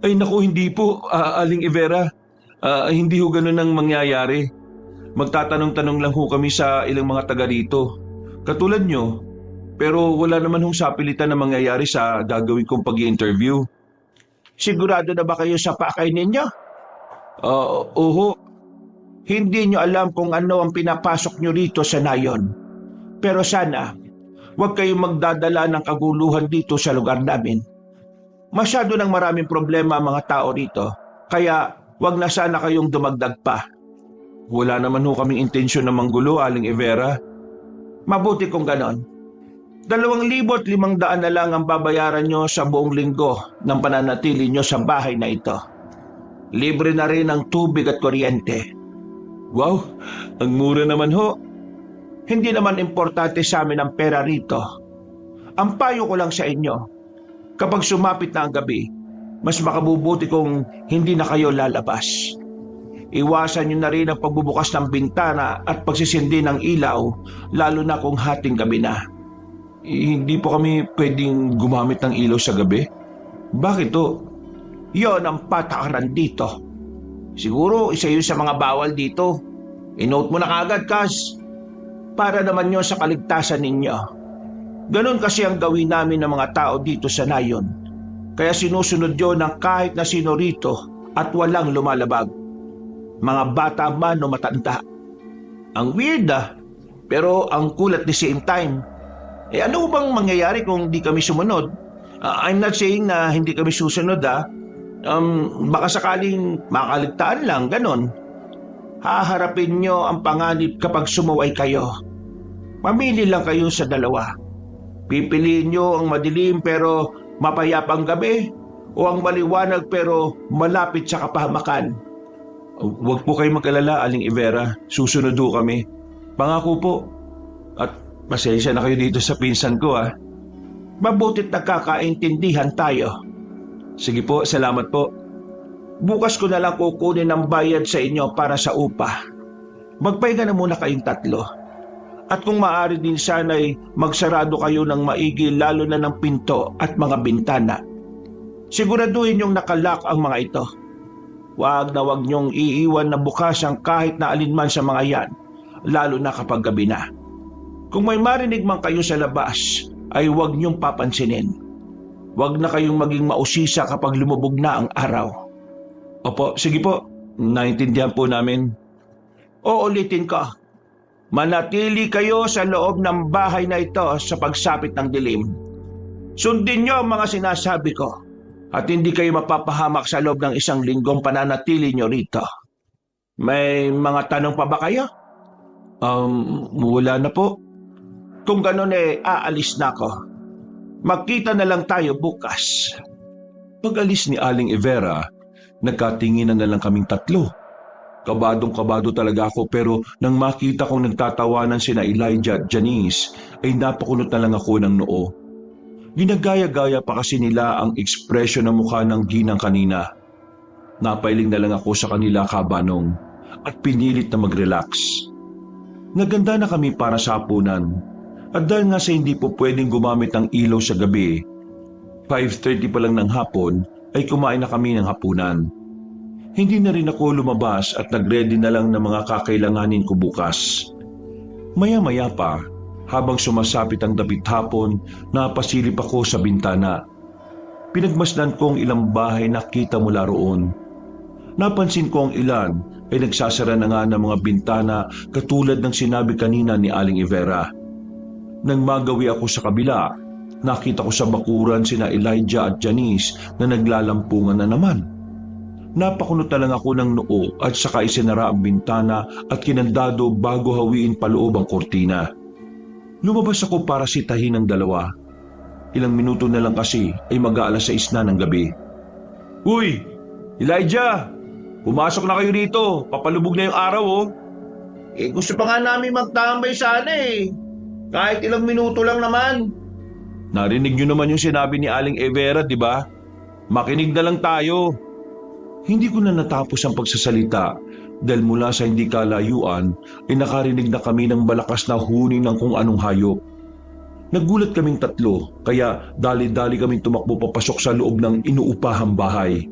Ay naku, hindi po, Aling Ivera. Hindi ho ganun ang mangyayari. Magtatanong-tanong lang ho kami sa ilang mga taga rito. Katulad nyo. Pero wala naman hong sapilitan na mangyayari sa gagawin kong pag-i-interview. Sigurado na ba kayo sa pakay ninyo? Oho. Hindi nyo alam kung ano ang pinapasok nyo rito sa nayon. Pero sana, huwag kayong magdadala ng kaguluhan dito sa lugar namin. Masyado nang maraming problema ang mga tao rito, kaya huwag na sana kayong dumagdag pa. Wala naman ho kaming intensyon na manggulo, Aling Evera. Mabuti kung ganon. 2,500 na lang ang babayaran nyo sa buong linggo ng pananatili nyo sa bahay na ito. Libre na rin ang tubig at kuryente. Wow, ang mura naman ho. Hindi naman importante sa amin ang pera rito. Ang payo ko lang sa inyo, kapag sumapit na ang gabi, mas makabubuti kung hindi na kayo lalabas. Iwasan nyo na rin ang pagbubukas ng bintana at pagsisindi ng ilaw, lalo na kung hating gabi na. Hindi po kami pwedeng gumamit ng ilaw sa gabi? Bakit to? Yon ang patakaran dito. Siguro isa yun sa mga bawal dito. I-note mo na kagad, Kaz. Para naman yun sa kaligtasan ninyo. Ganon kasi ang gawin namin ng mga tao dito sa Nayon. Kaya sinusunod yun ng kahit na sino rito at walang lumalabag. Mga bata man o matanda. Ang weird pero ang cool at the same time. Ano bang mangyayari kung di kami sumunod? I'm not saying na hindi kami susunod baka sakaling makaligtaan lang, ganon. Haharapin nyo ang panganib kapag sumuway kayo. Mamili lang kayo sa dalawa. Pipiliin nyo ang madilim pero mapayapang gabi o ang maliwanag pero malapit sa kapahamakan. Huwag po kayo mag-alala, Aling Evera. Susunod ho kami. Pangako po. At pasensya na kayo dito sa pinsan ko Mabutit nagkakaintindihan tayo. Sige po, salamat po. Bukas ko na lang kukunin ang bayad sa inyo para sa upa. Magpahinga na muna kayong tatlo. At kung maaari din sana'y magsarado kayo ng maigi lalo na ng pinto at mga bintana. Siguraduhin yung nakalock ang mga ito. Huwag na huwag niyong iiwan na bukas ang kahit na alinman sa mga yan, lalo na kapag gabi na. Kung may marinig man kayo sa labas, ay huwag niyong papansinin. Huwag na kayong maging mausisa kapag lumubog na ang araw. Opo, sige po. Naintindihan po namin. Uulitin ko. Manatili kayo sa loob ng bahay na ito sa pagsapit ng dilim. Sundin niyo ang mga sinasabi ko at hindi kayo mapapahamak sa loob ng 1 linggong pananatili niyo rito. May mga tanong pa ba kayo? Wala na po. Kung ganun aalis na ako. Magkita na lang tayo bukas. Pag-alis ni Aling Evera, nagkatinginan na lang kaming tatlo. Kabadong-kabado talaga ako pero nang makita kong nagtatawanan sina Elijah at Janice ay napakunot na lang ako ng noo. Ginagaya-gaya pa kasi nila ang ekspresyon ng mukha ng ginang kanina. Napailing na lang ako sa kanila, Kabanong, at pinilit na mag-relax. Naganda na kami para sa hapunan at dahil nga sa hindi po pwedeng gumamit ng ilaw sa gabi, 5:30 pa lang ng hapon ay kumain na kami ng hapunan. Hindi na rin ako lumabas at nag-ready na lang ng mga kakailanganin ko bukas. Maya-maya pa, habang sumasapit ang dapit hapon, napasilip ako sa bintana. Pinagmasdan ko ang ilang bahay na kita mula roon. Napansin ko ang ilan ay nagsasara na nga ng mga bintana katulad ng sinabi kanina ni Aling Evera. Nang magawi ako sa kabila, nakita ko sa bakuran sina Elijah at Janice na naglalampungan na naman. Napakunot na lang ako ng noo at saka isinara ang bintana at kinandado bago hawiin paloob ang kortina. Lumabas ako para sitahin ang dalawa. Ilang minuto na lang kasi ay mag-aalas 6 na ng gabi. Uy! Elijah! Pumasok na kayo dito. Papalubog na yung araw Gusto pa nga namin magtambay sana Kahit ilang minuto lang naman. Narinig niyo naman yung sinabi ni Aling Evera, di ba? Makinig na lang tayo. Hindi ko na natapos ang pagsasalita dahil mula sa hindi kalayuan ay nakarinig na kami ng malakas na huni ng kung anong hayop. Nagulat kaming tatlo kaya dali-dali kaming tumakbo papasok sa loob ng inuupahang bahay.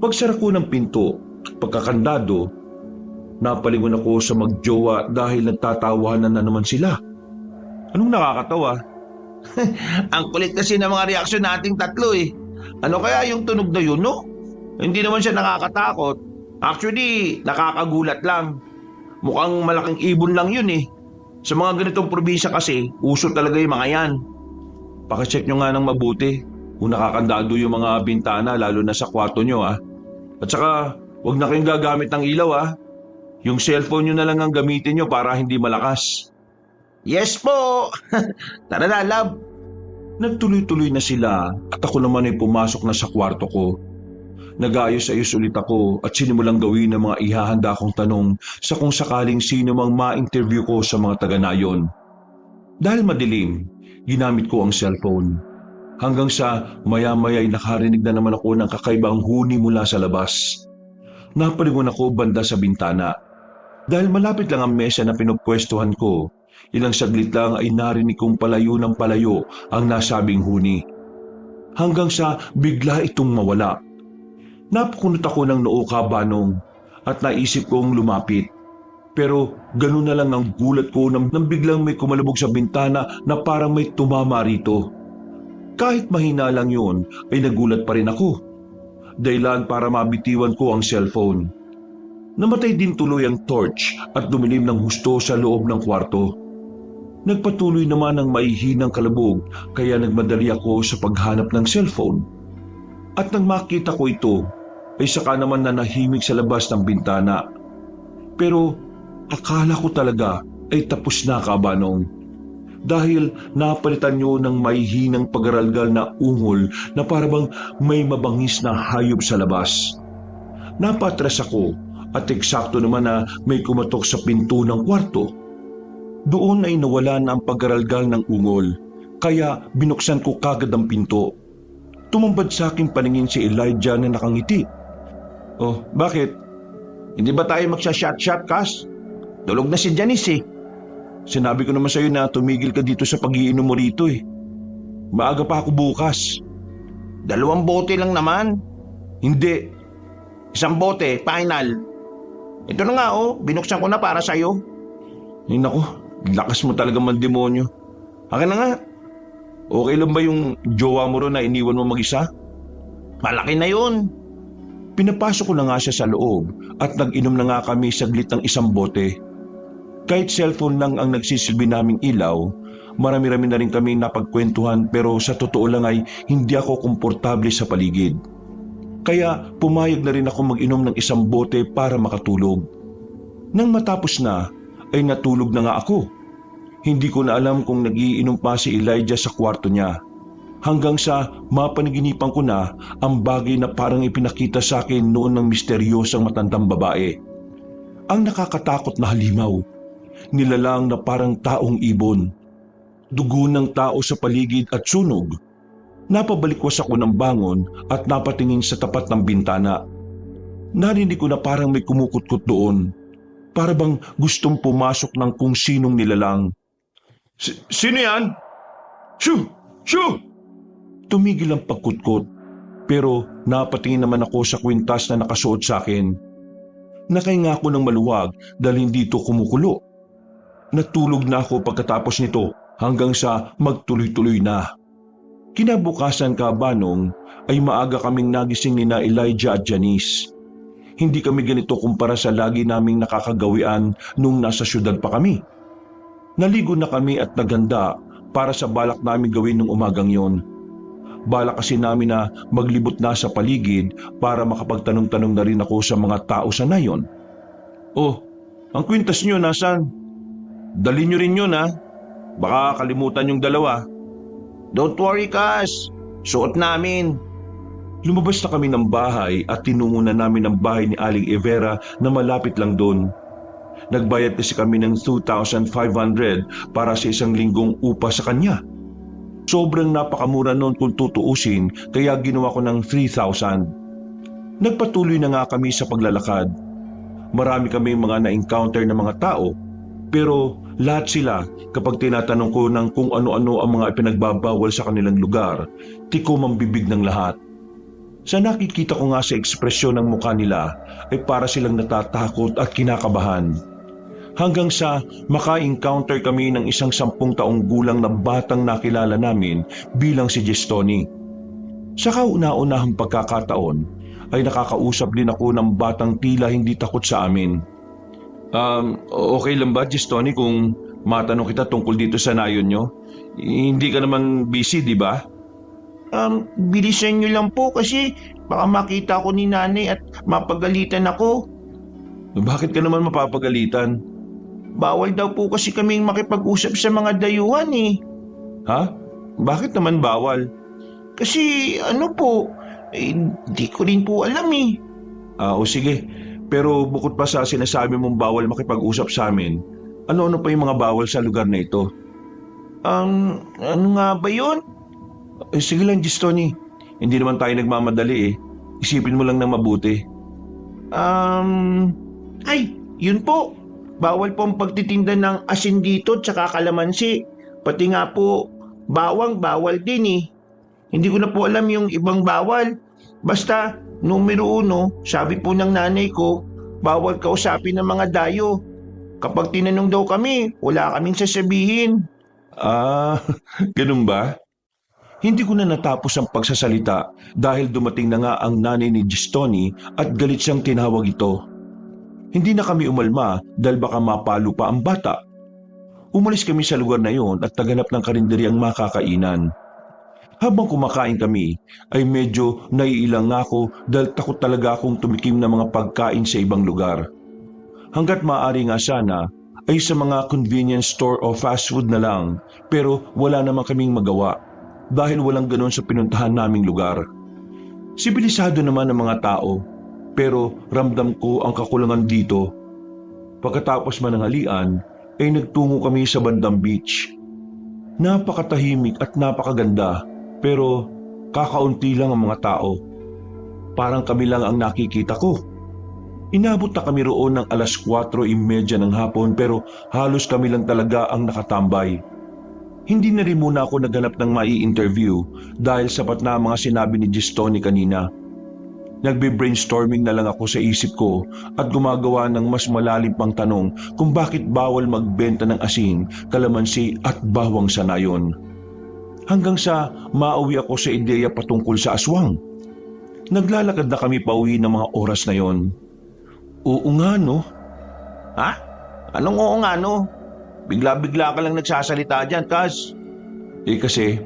Pagsara ko ng pinto at pagkakandado, napalingon ako sa magjowa dahil nagtatawanan na naman sila. Anong nakakatawa? Ang kulit kasi ng mga reaksyon nating tatlo Ano kaya yung tunog na yun, no? Hindi naman siya nakakatakot. Actually, nakakagulat lang. Mukhang malaking ibon lang yun Sa mga ganitong probinsya kasi, uso talaga yung mga yan. Pakicheck nyo nga ng mabuti kung nakakandado yung mga bintana lalo na sa kwarto nyo At saka, huwag na kayong gagamit ng ilaw Yung cellphone nyo na lang ang gamitin nyo para hindi malakas. Yes po! Tara na, love. Nagtuloy-tuloy na sila at ako naman ay pumasok na sa kwarto ko. Nag-ayos-ayos ulit ako at sinimulang gawin ang mga ihahanda kong tanong sa kung sakaling sino mang ma-interview ko sa mga taga-nayon. Dahil madilim, ginamit ko ang cellphone. Hanggang sa maya-maya ay nakarinig na naman ako ng kakaibang huni mula sa labas. Napalingon ako banda sa bintana. Dahil malapit lang ang mesa na pinupwestuhan ko, ilang saglit lang ay narinig kong palayo ng palayo ang nasabing huni. Hanggang sa bigla itong mawala. Napakunot ako ng noo, Kabanong, at naisip kong lumapit. Pero ganun na lang ang gulat ko nang biglang may kumalabog sa bintana na parang may tumama rito. Kahit mahina lang yun, ay nagulat pa rin ako. Dahilan para mabitiwan ko ang cellphone. Namatay din tuloy ang torch at dumilim ng husto sa loob ng kwarto. Nagpatuloy naman ang maihinang kalabog kaya nagmadali ako sa paghanap ng cellphone. At nang makita ko ito, ay saka naman nanahimik sa labas ng bintana. Pero akala ko talaga ay tapos na, Kabanong. Dahil napalitan niyo ng maihinang pagaralgal na ungol na parabang may mabangis na hayop sa labas. Napatras ako at eksakto naman na may kumatok sa pinto ng kwarto. Doon ay nawala na ang pagaralgal ng ungol, kaya binuksan ko kagad ang pinto. Tumambad sa aking paningin si Elijah na nakangiti. Oh, bakit? Hindi ba tayo magsha-shot-shot, Kas? Tulog na si Janice eh. Sinabi ko naman sa iyo na tumigil ka dito sa pag-iinom mo rito eh. Maaga pa ako bukas. 2 bote lang naman. Hindi. 1 bote, final. Ito na nga binuksan ko na para sa'yo. Ay naku, lakas mo talaga man demonyo. Akin na nga. Okay lang ba yung jowa mo ron na iniwan mo mag-isa? Malaki na yun. Pinapasok ko na nga siya sa loob at nag-inom na nga kami saglit ng 1 bote. Kahit cellphone lang ang nagsisilbi naming ilaw, marami-rami na rin kami napagkwentuhan pero sa totoo lang ay hindi ako komportable sa paligid. Kaya pumayag na rin ako mag-inom ng 1 bote para makatulog. Nang matapos na, ay natulog na nga ako. Hindi ko na alam kung nagiinom pa si Elijah sa kwarto niya. Hanggang sa mapanaginipan ko na ang bagay na parang ipinakita sa akin noon ng misteryosang matandang babae. Ang nakakatakot na halimaw, nilalang na parang taong ibon. Dugo ng tao sa paligid at sunog. Napabalikwas ako ng bangon at napatingin sa tapat ng bintana. Narinig ko na parang may kumukutkot doon. Para bang gustong pumasok ng kung sinong nilalang. Sino yan? Shoo! Shoo! Tumigil ang pagkutkot, pero napatingin naman ako sa kwintas na nakasuot sa akin. Nakahinga ako ng maluwag dahil hindi ito kumukulo. Natulog na ako pagkatapos nito hanggang sa magtuloy-tuloy na. Kinabukasan, Kabanong, ay maaga kaming nagising ni na Elijah at Janice. Hindi kami ganito kumpara sa lagi naming nakakagawian nung nasa syudad pa kami. Naligo na kami at naganda para sa balak namin gawin nung umagang yon. Balak kasi namin na maglibot na sa paligid para makapagtanong-tanong na rin ako sa mga tao sa nayon. Oh, ang kwintas nyo nasan? Dali nyo rin yun ha. Baka kalimutan yung 2. Don't worry, Kas. Suot namin. Lumabas na kami ng bahay at tinungo na namin ang bahay ni Aling Evera na malapit lang doon. Nagbayad kasi kami ng 2,500 para sa 1 linggong upa sa kanya. Sobrang napakamura noon kung tutuusin kaya ginawa ko ng 3,000. Nagpatuloy na nga kami sa paglalakad. Marami kami mga na-encounter na mga tao pero lahat sila kapag tinatanong ko ng kung ano-ano ang mga ipinagbabawal sa kanilang lugar, tikom ang bibig ng lahat. Sa nakikita ko nga sa ekspresyon ng mukha nila ay para silang natatakot at kinakabahan. Hanggang sa maka-encounter kami ng 10 taong gulang na batang nakilala namin bilang si Gestoni. Sa kauna-unahang pagkakataon ay nakakausap din ako ng batang tila hindi takot sa amin. Okay lang ba, Gestoni, kung matanong kita tungkol dito sa nayon nyo? Hindi ka naman busy, di ba? Bilisan nyo lang po kasi baka makita ko ni nanay at mapagalitan ako. Bakit ka naman mapapagalitan? Bawal daw po kasi kaming makipag-usap sa mga dayuhan eh. Ha? Bakit naman bawal? Kasi ano po, di ko rin po alam eh. O sige, pero bukod pa sa sinasabi mong bawal makipag-usap sa amin, ano-ano pa yung mga bawal sa lugar na ito? Ano nga ba yun? Sige lang, Gistoni. Hindi naman tayo nagmamadali eh. Isipin mo lang ng mabuti. Ay, yun po. Bawal po ang pagtitinda ng asin dito tsaka kalamansi. Pati nga po, bawal din eh. Hindi ko na po alam yung ibang bawal. Basta, numero 1, sabi po ng nanay ko, bawal kausapin ng mga dayo. Kapag tinanong daw kami, wala kaming sasabihin. Ganun ba? Hindi ko na natapos ang pagsasalita dahil dumating na nga ang nanay ni Gistoni at galit siyang tinawag ito. Hindi na kami umalma dahil baka mapalo pa ang bata. Umalis kami sa lugar na yon at taganap ng karinderyang makakainan. Habang kumakain kami ay medyo naiilang ako dahil takot talaga akong tumikim ng mga pagkain sa ibang lugar. Hanggat maaari nga sana ay sa mga convenience store o fast food na lang, pero wala naman kaming magawa dahil walang ganon sa pinuntahan naming lugar. Sibilisado naman ang mga tao, pero ramdam ko ang kakulangan dito. Pagkatapos mananghalian ay nagtungo kami sa bandang beach. Napakatahimik at napakaganda, pero kakaunti lang ang mga tao. Parang kami lang ang nakikita ko. Inabot na kami roon ng 4:30 ng hapon pero halos kami lang talaga ang nakatambay. Hindi na rin muna ako naghanap ng mai-interview dahil sapat na ang mga sinabi ni Gistoni kanina. Nagbe-brainstorming na lang ako sa isip ko at gumagawa ng mas malalim pang tanong kung bakit bawal magbenta ng asin, kalamansi at bawang sa nayon. Hanggang sa mauwi ako sa ideya patungkol sa aswang. Naglalakad na kami pauwi ng mga oras na yon. Oo nga no. Ha? Anong oo nga no? Bigla-bigla ka lang nagsasalita dyan, Kaz. Kasi,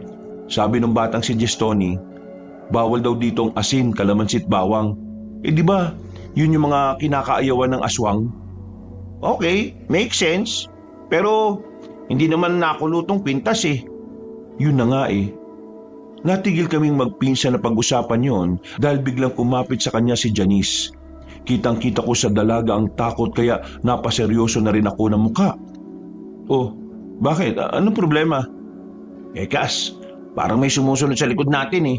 sabi ng batang si Gistoni, bawal daw dito ang asin, kalamansi at bawang. Di ba, yun yung mga kinakaayawan ng aswang? Okay, makes sense. Pero, hindi naman nakulutong pintas eh. Yun na nga eh. Natigil kaming magpinsan na pag-usapan yon dahil biglang kumapit sa kanya si Janice. Kitang-kita ko sa dalaga ang takot kaya napaseryoso na rin ako ng muka. Oh, bakit? Anong problema? Kas, parang may sumusunod sa likod natin eh.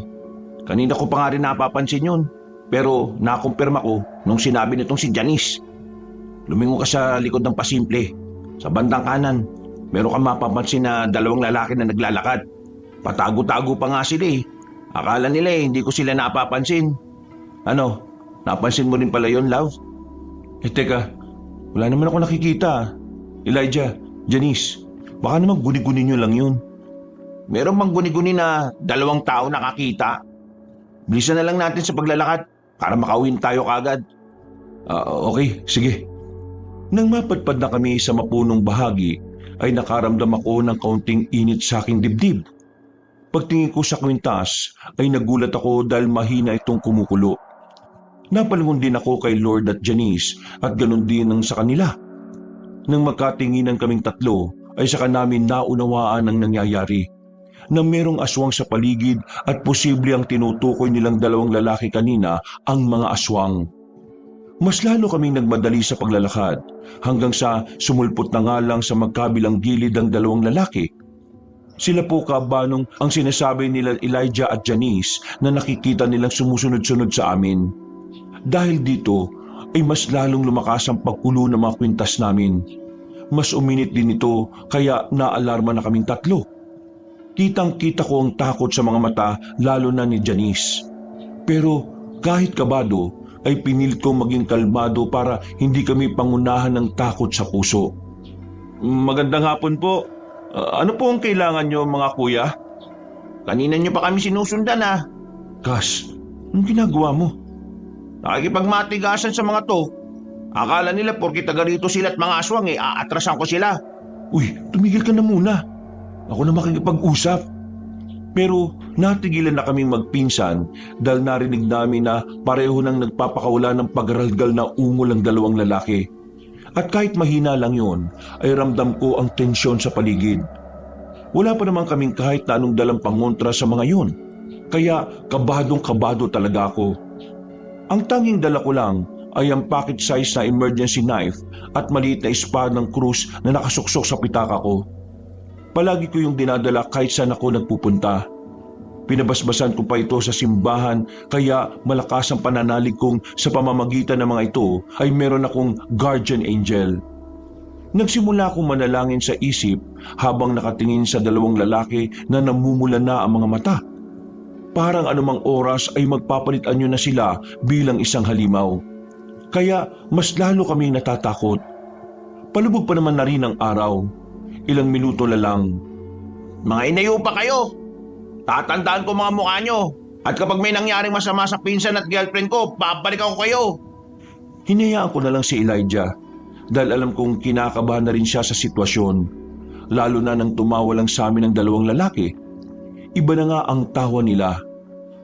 Kanina ko pa nga rin napapansin yun. Pero nakumpirma ko nung sinabi nitong si Janice. Lumingo ka sa likod ng pasimple. Sa bandang kanan, meron kang mapapansin na 2 lalaki na naglalakad. Patago-tago pa nga sila eh. Akala nila hindi ko sila napapansin. Ano? Napansin mo rin pala yun, love? Teka, wala naman ako nakikita. Elijah, Janice, baka naman guni-guni nyo lang yun. Meron bang guni-guni na 2 tao nakakita? Bilisan na lang natin sa paglalakad para makauwi tayo kagad. Okay, sige. Nang mapadpad na kami sa mapunong bahagi, ay nakaramdam ako ng kaunting init sa aking dibdib. Pagtingin ko sa kwintas, ay nagulat ako dahil mahina itong kumukulo. Napalingon din ako kay Lord at Janice at ganun din ang sa kanila. Nang magkatinginan kaming tatlo ay saka namin naunawaan ang nangyayari. Na merong aswang sa paligid at posible ang tinutukoy nilang 2 lalaki kanina ang mga aswang. Mas lalo kaming nagmadali sa paglalakad hanggang sa sumulpot na nga lang sa magkabilang gilid ang 2 lalaki. Sila po kabanong ang sinasabi nila Elijah at Janice na nakikita nilang sumusunod-sunod sa amin. Dahil dito ay mas lalong lumakas ang pagkulo ng mga kwintas namin. Mas uminit din ito kaya naalarma na kaming tatlo. Kitang-kita ko ang takot sa mga mata lalo na ni Janice. Pero kahit kabado ay pinilit kong maging kalmado para hindi kami pangunahan ng takot sa puso. Magandang hapon po. Ano po ang kailangan nyo mga kuya? Kanina nyo pa kami sinusundan ah. Kas, anong ginagawa mo? Nakikipagmatigasan sa mga to. Akala nila porke taga rito sila at mga aswang aatrasan ko sila. Uy, tumigil ka na muna. Ako na makikipag-usap. Pero natigilan na kaming magpinsan dahil narinig namin na pareho nang nagpapakawala ng pagralgal na ungol ang dalawang lalaki. At kahit mahina lang yun, ay ramdam ko ang tensyon sa paligid. Wala pa naman kaming kahit na anong dalang pangontra sa mga yun. Kaya kabadong-kabado talaga ako. Ang tanging dala ko lang ay ang pocket size na emergency knife at maliit na espadang krus na nakasuksok sa pitaka ko. Palagi ko yung dinadala kahit saan ako nagpupunta. Pinabasbasan ko pa ito sa simbahan kaya malakas ang pananalig kong sa pamamagitan ng mga ito ay meron akong guardian angel. Nagsimula akong manalangin sa isip habang nakatingin sa dalawang lalaki na namumula na ang mga mata. Parang anumang oras ay magpapalitan nyo na sila bilang isang halimaw. Kaya mas lalo kaming natatakot. Palubog pa naman na rin ang araw. Ilang minuto na lang. Mga inayo pa kayo! Tatandaan ko mga mukha nyo. At kapag may nangyaring masama sa pinsan at girlfriend ko, babalik ako kayo. Hinayaan ko na lang si Elijah dahil alam kong kinakabahan na rin siya sa sitwasyon. Lalo na nang tumawa lang sa amin ang dalawang lalaki. Iba na nga ang tawa nila.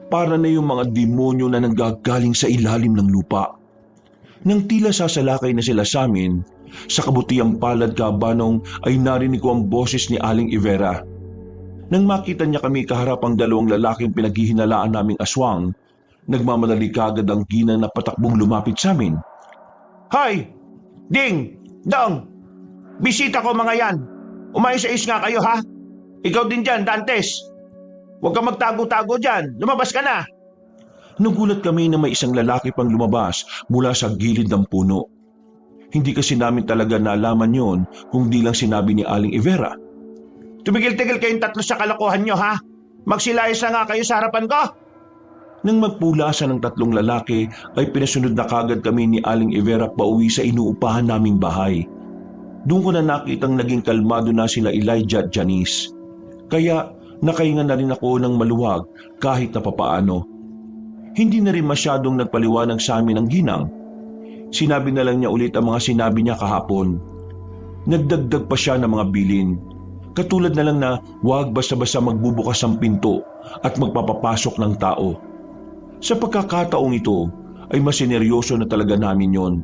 Para na yung mga demonyo na nanggagaling sa ilalim ng lupa. Nang tila sasalakay na sila sa amin, sa kabutiang palad kabanong ay narinig ko ang boses ni Aling Ivera. Nang makita niya kami kaharap ang dalawang lalaking pinaghihinalaan naming aswang, nagmamadali kagad ang ginang na patakbong lumapit sa amin. Hoy! Ding! Dong! Bisita ko mga yan! Umayos-ayos nga kayo ha! Ikaw din dyan, Dantes! Huwag kang magtago-tago dyan! Lumabas ka na! Nagulat kami na may isang lalaki pang lumabas mula sa gilid ng puno. Hindi kasi namin talaga nalaman yon kung di lang sinabi ni Aling Ivera. Tumigil-tigil kayong tatlo sa kalokohan nyo ha! Magsilayas na nga kayo sa harapan ko! Nang magpulasan ng tatlong lalaki ay pinasunod na kagad kami ni Aling Ivera pauwi sa inuupahan naming bahay. Doon ko na nakitang naging kalmado na sila Elijah at Janice. Kaya nakahinga na rin ako ng maluwag kahit na papaano. Hindi na rin masyadong nagpaliwanag sa amin ang ginang. Sinabi na lang niya ulit ang mga sinabi niya kahapon. Nagdagdag pa siya ng mga bilin. Katulad na lang na huwag basta-basta magbubukas ang pinto at magpapapasok ng tao. Sa pagkakataong ito ay mas sineryoso na talaga namin yon.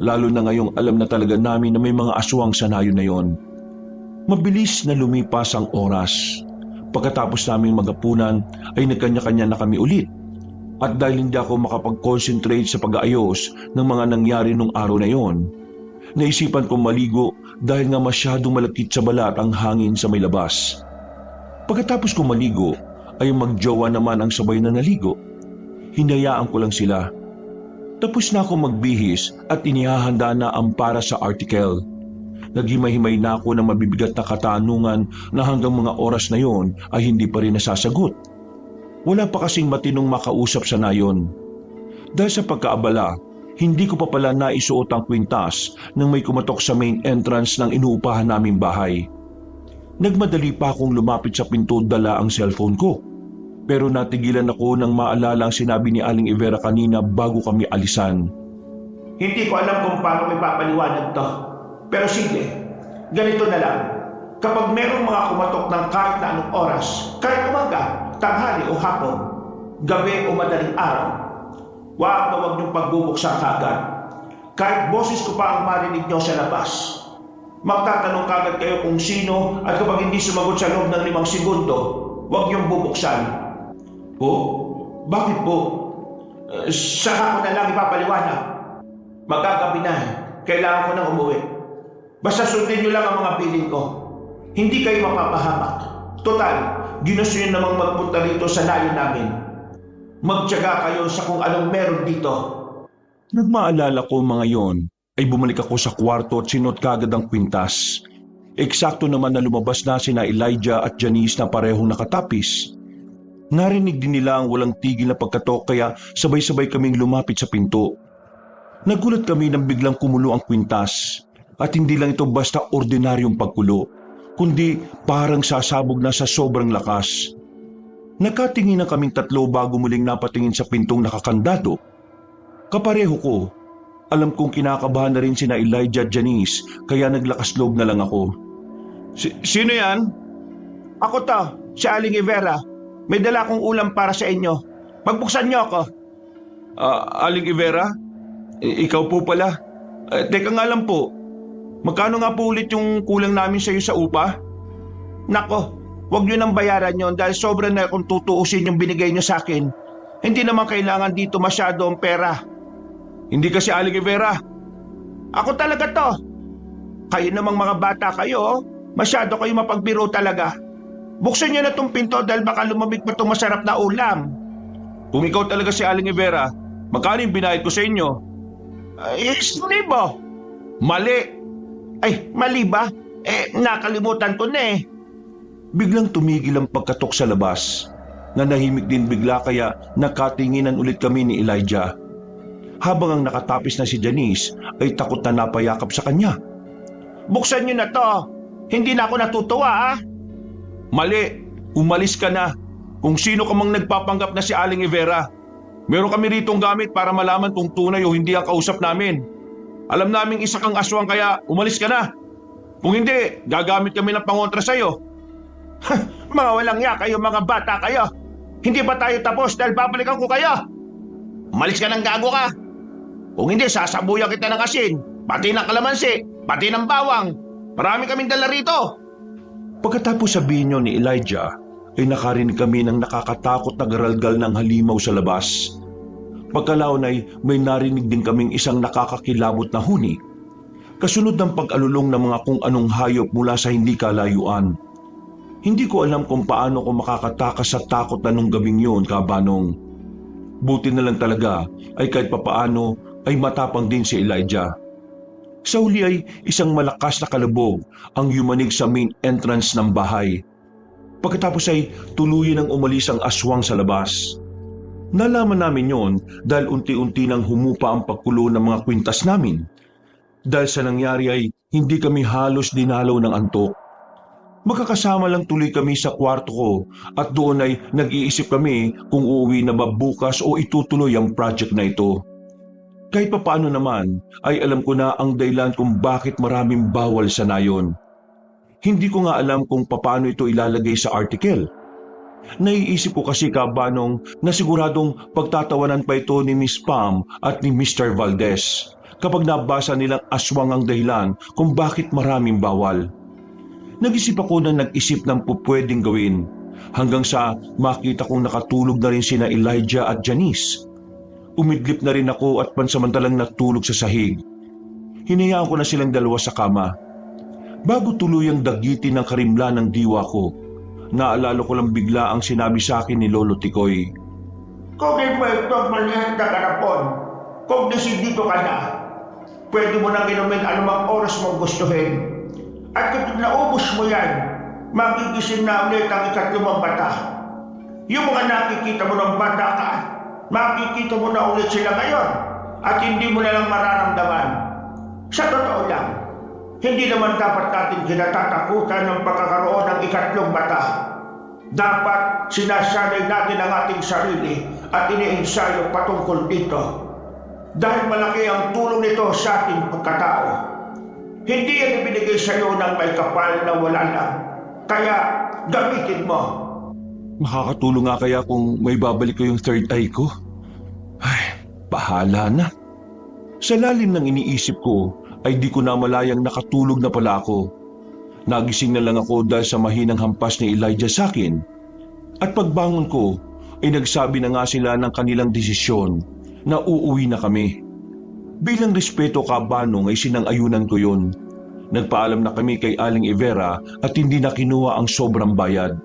Lalo na ngayong alam na talaga namin na may mga aswang sa nayon na yon. Mabilis na lumipas ang oras. Pagkatapos naming magapunan ay nagkanya-kanya na kami ulit. At dahil hindi ako makapag-concentrate sa pag-aayos ng mga nangyari nung araw na yon, naisipan kong maligo dahil nga masyadong malakit sa balat ang hangin sa may labas. Pagkatapos kong maligo ay magjowa naman ang sabay na naligo. Hinayaan ko lang sila. Tapos na ako magbihis at inihahanda na ang para sa article. Naghimay-himay na ako ng mabibigat na katanungan na hanggang mga oras na yon ay hindi pa rin nasasagot. Wala pa kasing matinong makausap sa nayon. Dahil sa pagkaabala, hindi ko pa pala naisuot ang kwintas nang may kumatok sa main entrance ng inuupahan naming bahay. Nagmadali pa akong lumapit sa pinto dala ang cellphone ko. Pero natigilan ako nang maalala ang sinabi ni Aling Ivera kanina bago kami alisan. Hindi ko alam kung paano may papaliwanag to. Pero sige, ganito na lang. Kapag merong mga kumatok ng kahit na anong oras, kahit umaga, tanghali o hapon, gabi o madaling araw, huwag niyong pagbubuksan kagad. Kahit boses ko pa ang marinig niyo sa labas. Magtatanong kagad kayo kung sino at kapag hindi sumagot sa loob ng 5 segundo, huwag niyong bubuksan. Po? Bakit po? Saka ko na lang ipapaliwanag. Magkagabi na, kailangan ko nang umuwi. Basta sundin niyo lang ang mga piling ko. Hindi kayo mapapahamak. Total, ginusto niyo namang magpunta rito sa nayon namin. Magtiyaga kayo sa kung anong meron dito. Nagmaalala ko mga yon, ay bumalik ako sa kwarto at sinuot kagad ang kwintas. Eksakto naman na lumabas na sina Elijah at Janice na parehong nakatapis. Narinig din nila ang walang tigil na pagkatok kaya sabay-sabay kaming lumapit sa pinto. Nagulat kami nang biglang kumulo ang kwintas. At hindi lang ito basta ordinaryong pagkulo, kundi parang sasabog na sa sobrang lakas. Nakatingin na kaming tatlo bago muling napatingin sa pintong nakakandado. Kapareho ko. Alam kong kinakabahan na rin sina Elijah at Janice kaya naglakas loob na lang ako. Sino yan? Ako to, si Aling Ivera. May dala akong ulam para sa inyo. Pagbuksan niyo ako. Aling Ivera? Ikaw po pala. Teka nga lang po. Magkano nga po ulit yung kulang namin sa iyo sa upa? Nako, huwag niyo nang bayaran yon dahil sobra na kung tutuusin yung binigay niyo sa akin. Hindi naman kailangan dito masyado ang pera. Hindi kasi Aling Ivera. Ako talaga to. Kayo namang mga bata kayo, masyado kayo mapagbiro talaga. Buksan niyo na tong pinto dahil baka lumamig pa itong masarap na ulam. Kung ikaw talaga si Aling Ivera, magkano yung binayad ko sa inyo? 1,000. Mali. Ay, mali ba? Nakalimutan ko na eh. Biglang tumigil ang pagkatok sa labas. Nanahimik din bigla kaya nakatinginan ulit kami ni Elijah. Habang ang nakatapis na si Janice ay takot na napayakap sa kanya. Buksan niyo na to. Hindi na ako natutuwa ah. Mali, umalis ka na. Kung sino ka mang nagpapanggap na si Aling Ivera. Meron kami ritong gamit para malaman kung tunay o hindi ang kausap namin. Alam naming isa kang aswang kaya umalis ka na. Kung hindi, gagamit kami ng pangontra sa'yo. Mga walang ya kayo, mga bata kayo. Hindi ba tayo tapos dahil babalikan ko kayo? Umalis ka ng gago ka. Kung hindi, sasabuyan kita ng asin, pati ng kalamansi, pati ng bawang. Marami kaming dala rito. Pagkatapos sabihin niyo ni Elijah, ay nakarinig kami ng nakakatakot na garalgal ng halimaw sa labas. Pagkalaon ay may narinig din kaming isang nakakakilabot na huni. Kasunod ng pag-alulong ng mga kung anong hayop mula sa hindi kalayuan. Hindi ko alam kung paano ko makakatakas sa takot na nung gabing yun, Kabanong. Buti na lang talaga ay kahit papaano ay matapang din si Elijah. Sa huli ay isang malakas na kalabog ang yumanig sa main entrance ng bahay. Pagkatapos ay tuluyan ang umalis ang aswang sa labas. Nalaman namin yon dahil unti-unti nang humupa ang pagkulo ng mga kwintas namin. Dahil sa nangyari ay hindi kami halos dinalaw ng antok. Magkakasama lang tuloy kami sa kwarto ko at doon ay nag-iisip kami kung uuwi na ba bukas o itutuloy ang project na ito. Kahit papaano naman ay alam ko na ang dahilan kung bakit maraming bawal sa nayon. Hindi ko nga alam kung paano ito ilalagay sa article. Naiisip ko kasi, Kabanong, na siguradong pagtatawanan pa ito ni Miss Pam at ni Mr. Valdez kapag nabasa nilang aswang ang dahilan kung bakit maraming bawal. Nag-isip ako na nag-isip ng pupwedeng gawin hanggang sa makita kong nakatulog na rin sina Elijah at Janice. Umidlip na rin ako at pansamantalang natulog sa sahig. Hinayaan ko na silang dalawa sa kama. Bago tuluyang dagitin ng karimlan ng diwa ko, naalala ko lang bigla ang sinabi sa akin ni Lolo Tikoy. Kung mo ito maliit na karapon, kung desidito ka na, pwede mo nang inumin anumang oras mong gustuhin. At kapag naubos mo yan, magigising na ulit ang ikatlumang bata. Yung mga nakikita mo ng bata ka, makikita mo na ulit sila ngayon at hindi mo na lang mararamdaman. Sa totoo lang, hindi naman dapat natin kinatatakutan ng pagkakaroon ng ikatlong mata. Dapat sinasanay natin ang ating sarili at iniensayo patungkol dito. Dahil malaki ang tulong nito sa ating pagkatao. Hindi yan ibinigay sa iyo ng may kapal na wala lang. Kaya gamitin mo. Makakatulong nga kaya kung may babalik ko yung third eye ko? Ay, bahala na. Sa lalim ng iniisip ko, ay di ko na malayang nakatulog na pala ako. Nagising na lang ako dahil sa mahinang hampas ni Elijah sa akin. At pagbangon ko, ay nagsabi na nga sila ng kanilang desisyon na uuwi na kami. Bilang respeto, Kabanong, ay sinang-ayunan ko yun. Nagpaalam na kami kay Aling Ivera at hindi na kinuha ang sobrang bayad.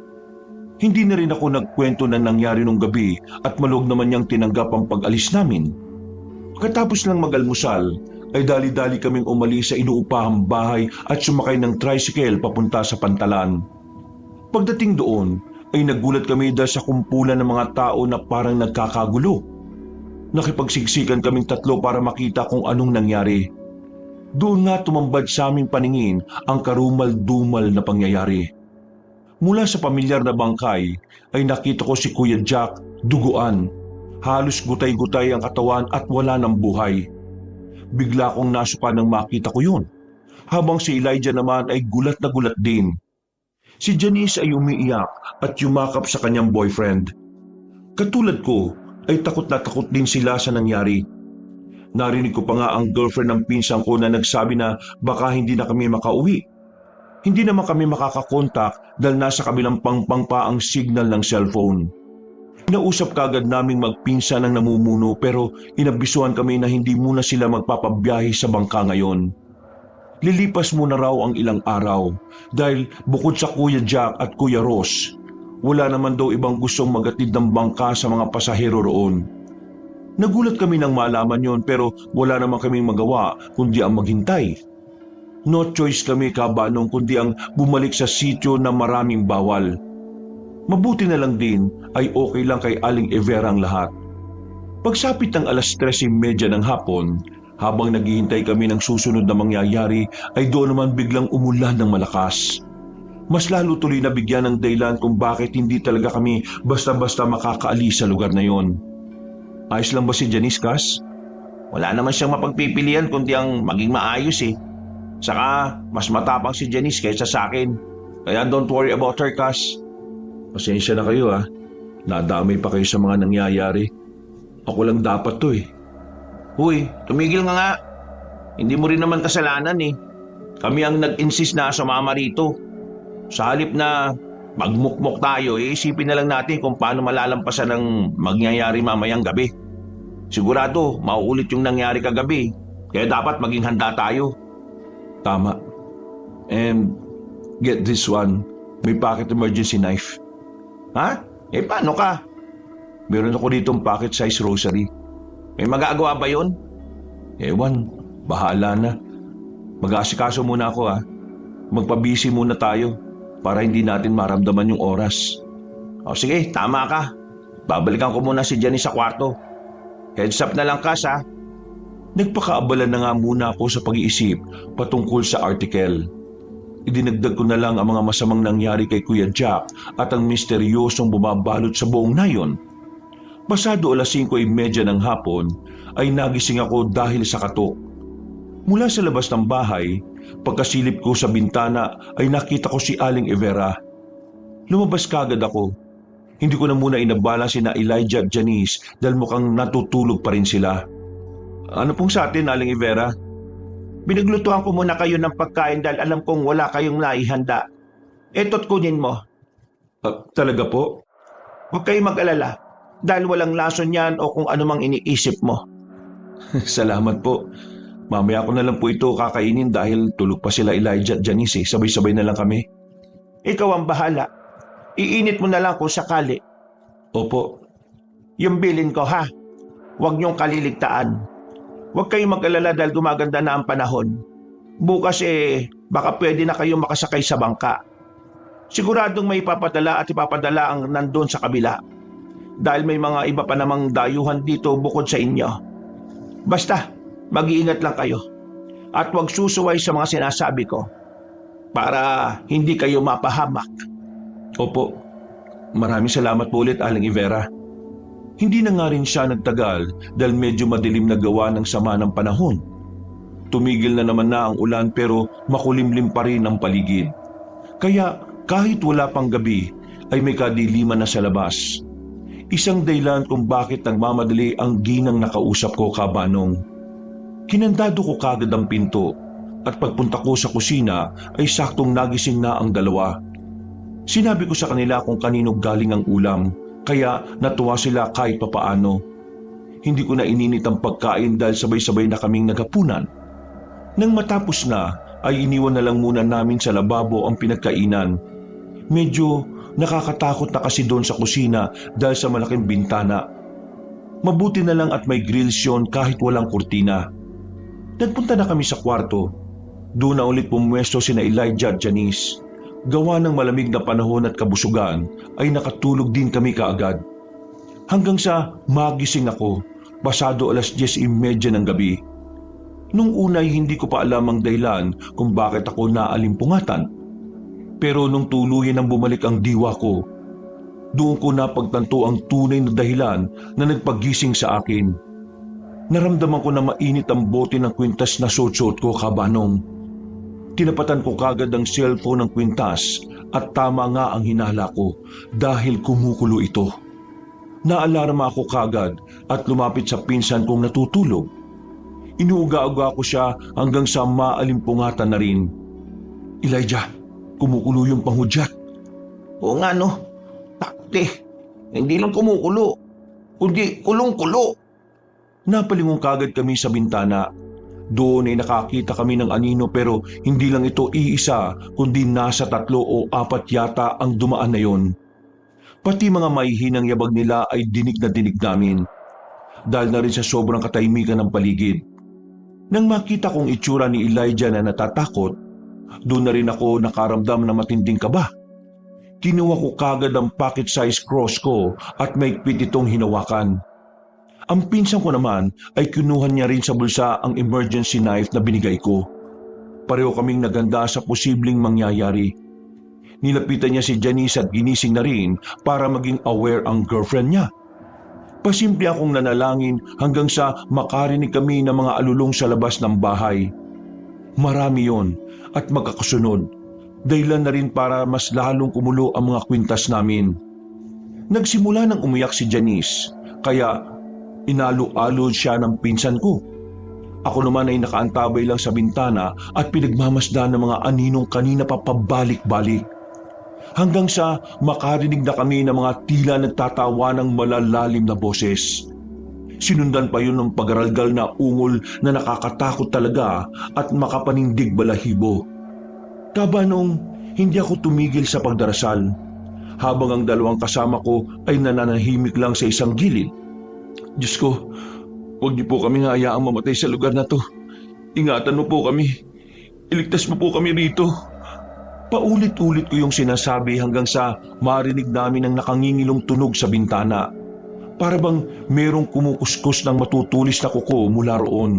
Hindi na rin ako nagkwento na nangyari nung gabi at maluwag naman niyang tinanggap ang pag-alis namin. Pagkatapos lang mag-almusal, ay dali-dali kaming umalis sa inuupahang bahay at sumakay ng tricycle papunta sa Pantalan. Pagdating doon, ay nagulat kami dahil sa kumpulan ng mga tao na parang nagkakagulo. Nakipagsiksikan kaming tatlo para makita kung anong nangyari. Doon nga tumambad sa aming paningin ang karumal-dumal na pangyayari. Mula sa pamilyar na bangkay ay nakita ko si Kuya Jack duguan. Halos gutay-gutay ang katawan at wala ng buhay. Bigla kong nasuka nang makita ko yun. Habang si Elijah naman ay gulat na gulat din. Si Janice ay umiiyak at yumakap sa kanyang boyfriend. Katulad ko ay takot na takot din sila sa nangyari. Narinig ko pa nga ang girlfriend ng pinsan ko na nagsabi na baka hindi na kami makauwi. Hindi naman kami makakakontak dahil nasa kabilang pangpang pa ang signal ng cellphone. Inausap kagad naming magpinsan ang namumuno pero inabisuhan kami na hindi muna sila magpapabiyahe sa bangka ngayon. Lilipas muna raw ang ilang araw dahil bukod sa Kuya Jack at Kuya Ross, wala naman daw ibang gustong magatid ng bangka sa mga pasahero roon. Nagulat kami nang malaman yon pero wala naman kaming magawa kundi ang maghintay. No choice kami kabanong kundi ang bumalik sa sityo na maraming bawal. Mabuti na lang din ay okay lang kay Aling Evera ang lahat. Pagsapit ng 3:30 ng hapon, habang naghihintay kami ng susunod na mangyayari ay doon naman biglang umulan ng malakas. Mas lalo tuloy na bigyan ng dahilan kung bakit hindi talaga kami basta-basta makakaalis sa lugar na yon. Ayos lang ba si Janice, Cass? Wala naman siyang mapagpipilian kundi ang maging maayos eh. Saka mas matapang si Janice kaysa sa akin. Kaya don't worry about her, Cass. Pasensya na kayo ha. Nadamay pa kayo sa mga nangyayari. Ako lang dapat to eh. Huy, tumigil nga. Hindi mo rin naman kasalanan eh. Kami ang nag-insist na sumama rito. Sa halip na magmukmok tayo, isipin na lang natin kung paano malalampasan ang mangyayari mamayang gabi. Sigurado, mauulit yung nangyari kagabi. Kaya dapat maging handa tayo. Tama. And get this one. May pocket emergency knife. Ha? Paano ka? Meron ako ditong pocket size rosary. May magagawa ba yun? Ewan, bahala na. Mag-aasikaso muna ako ha. Magpabisi muna tayo para hindi natin maramdaman yung oras. O sige, tama ka. Babalikan ko muna si Janice sa kwarto. Heads up na lang, Cass ha. Nagpakaabala na nga muna ako sa pag-iisip patungkol sa article. Idinagdag ko na lang ang mga masamang nangyari kay Kuya Jack at ang misteryosong bumabalot sa buong nayon. Pasado 5:30 ng hapon ay nagising ako dahil sa katok. Mula sa labas ng bahay, pagkasilip ko sa bintana ay nakita ko si Aling Evera. Lumabas kagad ako. Hindi ko na muna inabala sina Elijah at Janice dahil mukhang natutulog pa rin sila. Ano pong sa atin, Aling Evera? Binaglutuan ko muna kayo ng pagkain dahil alam kong wala kayong naihanda. Eto't kunin mo. Talaga po? Huwag kayong mag-alala. Dahil walang lason yan o kung anumang iniisip mo. Salamat po. Mamaya ko na lang po ito kakainin dahil tulog pa sila Elijah at Janice. Sabay-sabay na lang kami. Ikaw ang bahala. Iinit mo na lang kung sakali. Opo. Yung bilin ko ha. Huwag niyong kaliligtaan. Huwag kayong mag-alala dahil gumaganda na ang panahon. Bukas baka pwede na kayong makasakay sa bangka. Siguradong may ipapadala at ipapadala ang nandun sa kabila. Dahil may mga iba pa namang dayuhan dito bukod sa inyo. Basta, mag-iingat lang kayo. At huwag susuway sa mga sinasabi ko. Para hindi kayo mapahamak. Opo. Maraming salamat po ulit, Aling Evera. Hindi na nga rin siya nagtagal dahil medyo madilim na gawa ng sama ng panahon. Tumigil na naman na ang ulan pero makulimlim pa rin ang paligid. Kaya kahit wala pang gabi ay may kadiliman na sa labas. Isang dahilan kung bakit nagmamadali ang ginang nakausap ko kabanong. Kinandado ko kagad ang pinto at pagpunta ko sa kusina ay saktong nagising na ang dalawa. Sinabi ko sa kanila kung kanino galing ang ulam kaya natuwa sila kahit papaano. Hindi ko na ininit ang pagkain dahil sabay-sabay na kaming naghapunan. Nang matapos na ay iniwan na lang muna namin sa lababo ang pinagkainan. Medyo nakakatakot na kasi doon sa kusina dahil sa malaking bintana. Mabuti na lang at may grills yun kahit walang kurtina. Nagpunta na kami sa kwarto. Doon na ulit pumwesto sina Elijah at Janice. Gawa ng malamig na panahon at kabusugan ay nakatulog din kami kaagad. Hanggang sa magising ako, pasado 10:30 ng gabi. Nung unay hindi ko pa alam ang dahilan kung bakit ako naalimpungatan. Pero nung tuluyan ang bumalik ang diwa ko, doon ko napagtanto ang tunay na dahilan na nagpagising sa akin. Naramdaman ko na mainit ang bote ng kwintas na suot ko kabanong. Tinapatan ko kagad ang cellphone ng kwintas at tama nga ang hinala ko dahil kumukulo ito. Naalarma ako kagad at lumapit sa pinsan kong natutulog. Inuuga-uga ko siya hanggang sa maalimpungatan na rin. Elijah, kumukulo yung panghudyat. Oo nga no, takte. Hindi lang kumukulo, kundi kulong-kulo. Napalingon kagad kami sa bintana. Doon ay nakakita kami ng anino pero hindi lang ito iisa kundi nasa 3 o 4 yata ang dumaan na yon. Pati mga maihinang yabag nila ay dinig na dinig namin. Dahil na rin sa sobrang katahimikan ng paligid. Nang makita kong itsura ni Elijah na natatakot, doon na rin ako nakaramdam ng matinding kaba. Kinuha ko kagad ang pocket-sized cross ko at maigpit itong hinawakan. Ang pinsan ko naman ay kinuha niya rin sa bulsa ang emergency knife na binigay ko. Pareho kaming naganda sa posibleng mangyayari. Nilapitan niya si Janice at ginising na rin para maging aware ang girlfriend niya. Pasimple akong nanalangin hanggang sa makarinig kami ng mga alulong sa labas ng bahay. Marami yon at magkakasunod. Dahilan na rin para mas lalong kumulo ang mga kwintas namin. Nagsimula nang umiyak si Janice, kaya inalo-alo siya ng pinsan ko. Ako naman ay nakaantabay lang sa bintana at pinagmamasdan ng mga aninong kanina pa pabalik-balik. Hanggang sa makarinig na kami ng mga tila nagtatawa ng malalalim na boses. Sinundan pa yun ng pagaralgal na ungol na nakakatakot talaga at makapanindig balahibo. Kabanong hindi ako tumigil sa pagdarasal, habang ang dalawang kasama ko ay nananahimik lang sa isang gilid. Diyos ko, huwag niyo po kami hayaang mamatay sa lugar na to. Ingatan mo po kami. Iligtas mo po kami rito. Paulit-ulit ko yung sinasabi hanggang sa marinig namin ang nakangingilong tunog sa bintana. Para bang merong kumukuskus ng matutulis na kuko mula roon.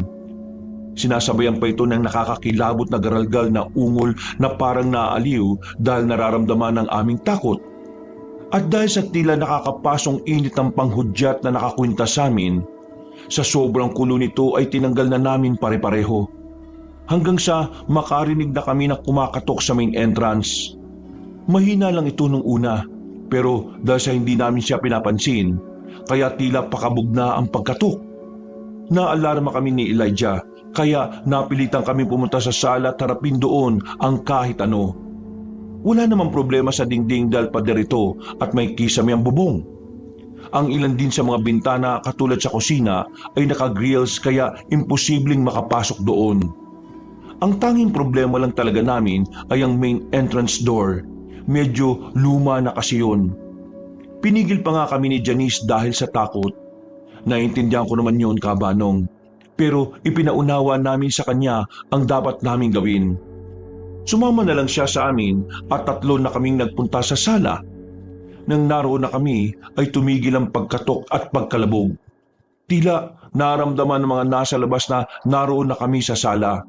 Sinasabayan pa ito ng nakakakilabot na garalgal na ungol na parang naaaliw dahil nararamdaman ng aming takot. At dahil sa tila nakakapasong init ng panghudyat na nakakwinta sa amin, sa sobrang kulo nito ay tinanggal na namin pare-pareho. Hanggang sa makarinig na kami na kumakatok sa main entrance. Mahina lang ito nung una, pero dahil sa hindi namin siya pinapansin, kaya tila pakabog na ang pagkatok. Naalarma kami ni Elijah, kaya napilitan kami pumunta sa sala at harapin doon ang kahit ano. Wala namang problema sa dingding dahil paderito at may kisame ang bubong. Ang ilan din sa mga bintana katulad sa kusina ay naka-grills kaya imposibleng makapasok doon. Ang tanging problema lang talaga namin ay ang main entrance door. Medyo luma na kasi yun. Pinigil pa nga kami ni Janice dahil sa takot. Naintindihan ko naman yun, Kabanong. Pero ipinaunawa namin sa kanya ang dapat naming gawin. Sumama na lang siya sa amin at 3 na kaming nagpunta sa sala. Nang naroon na kami ay tumigil ang pagkatok at pagkalabog. Tila naramdaman ng mga nasa labas na naroon na kami sa sala.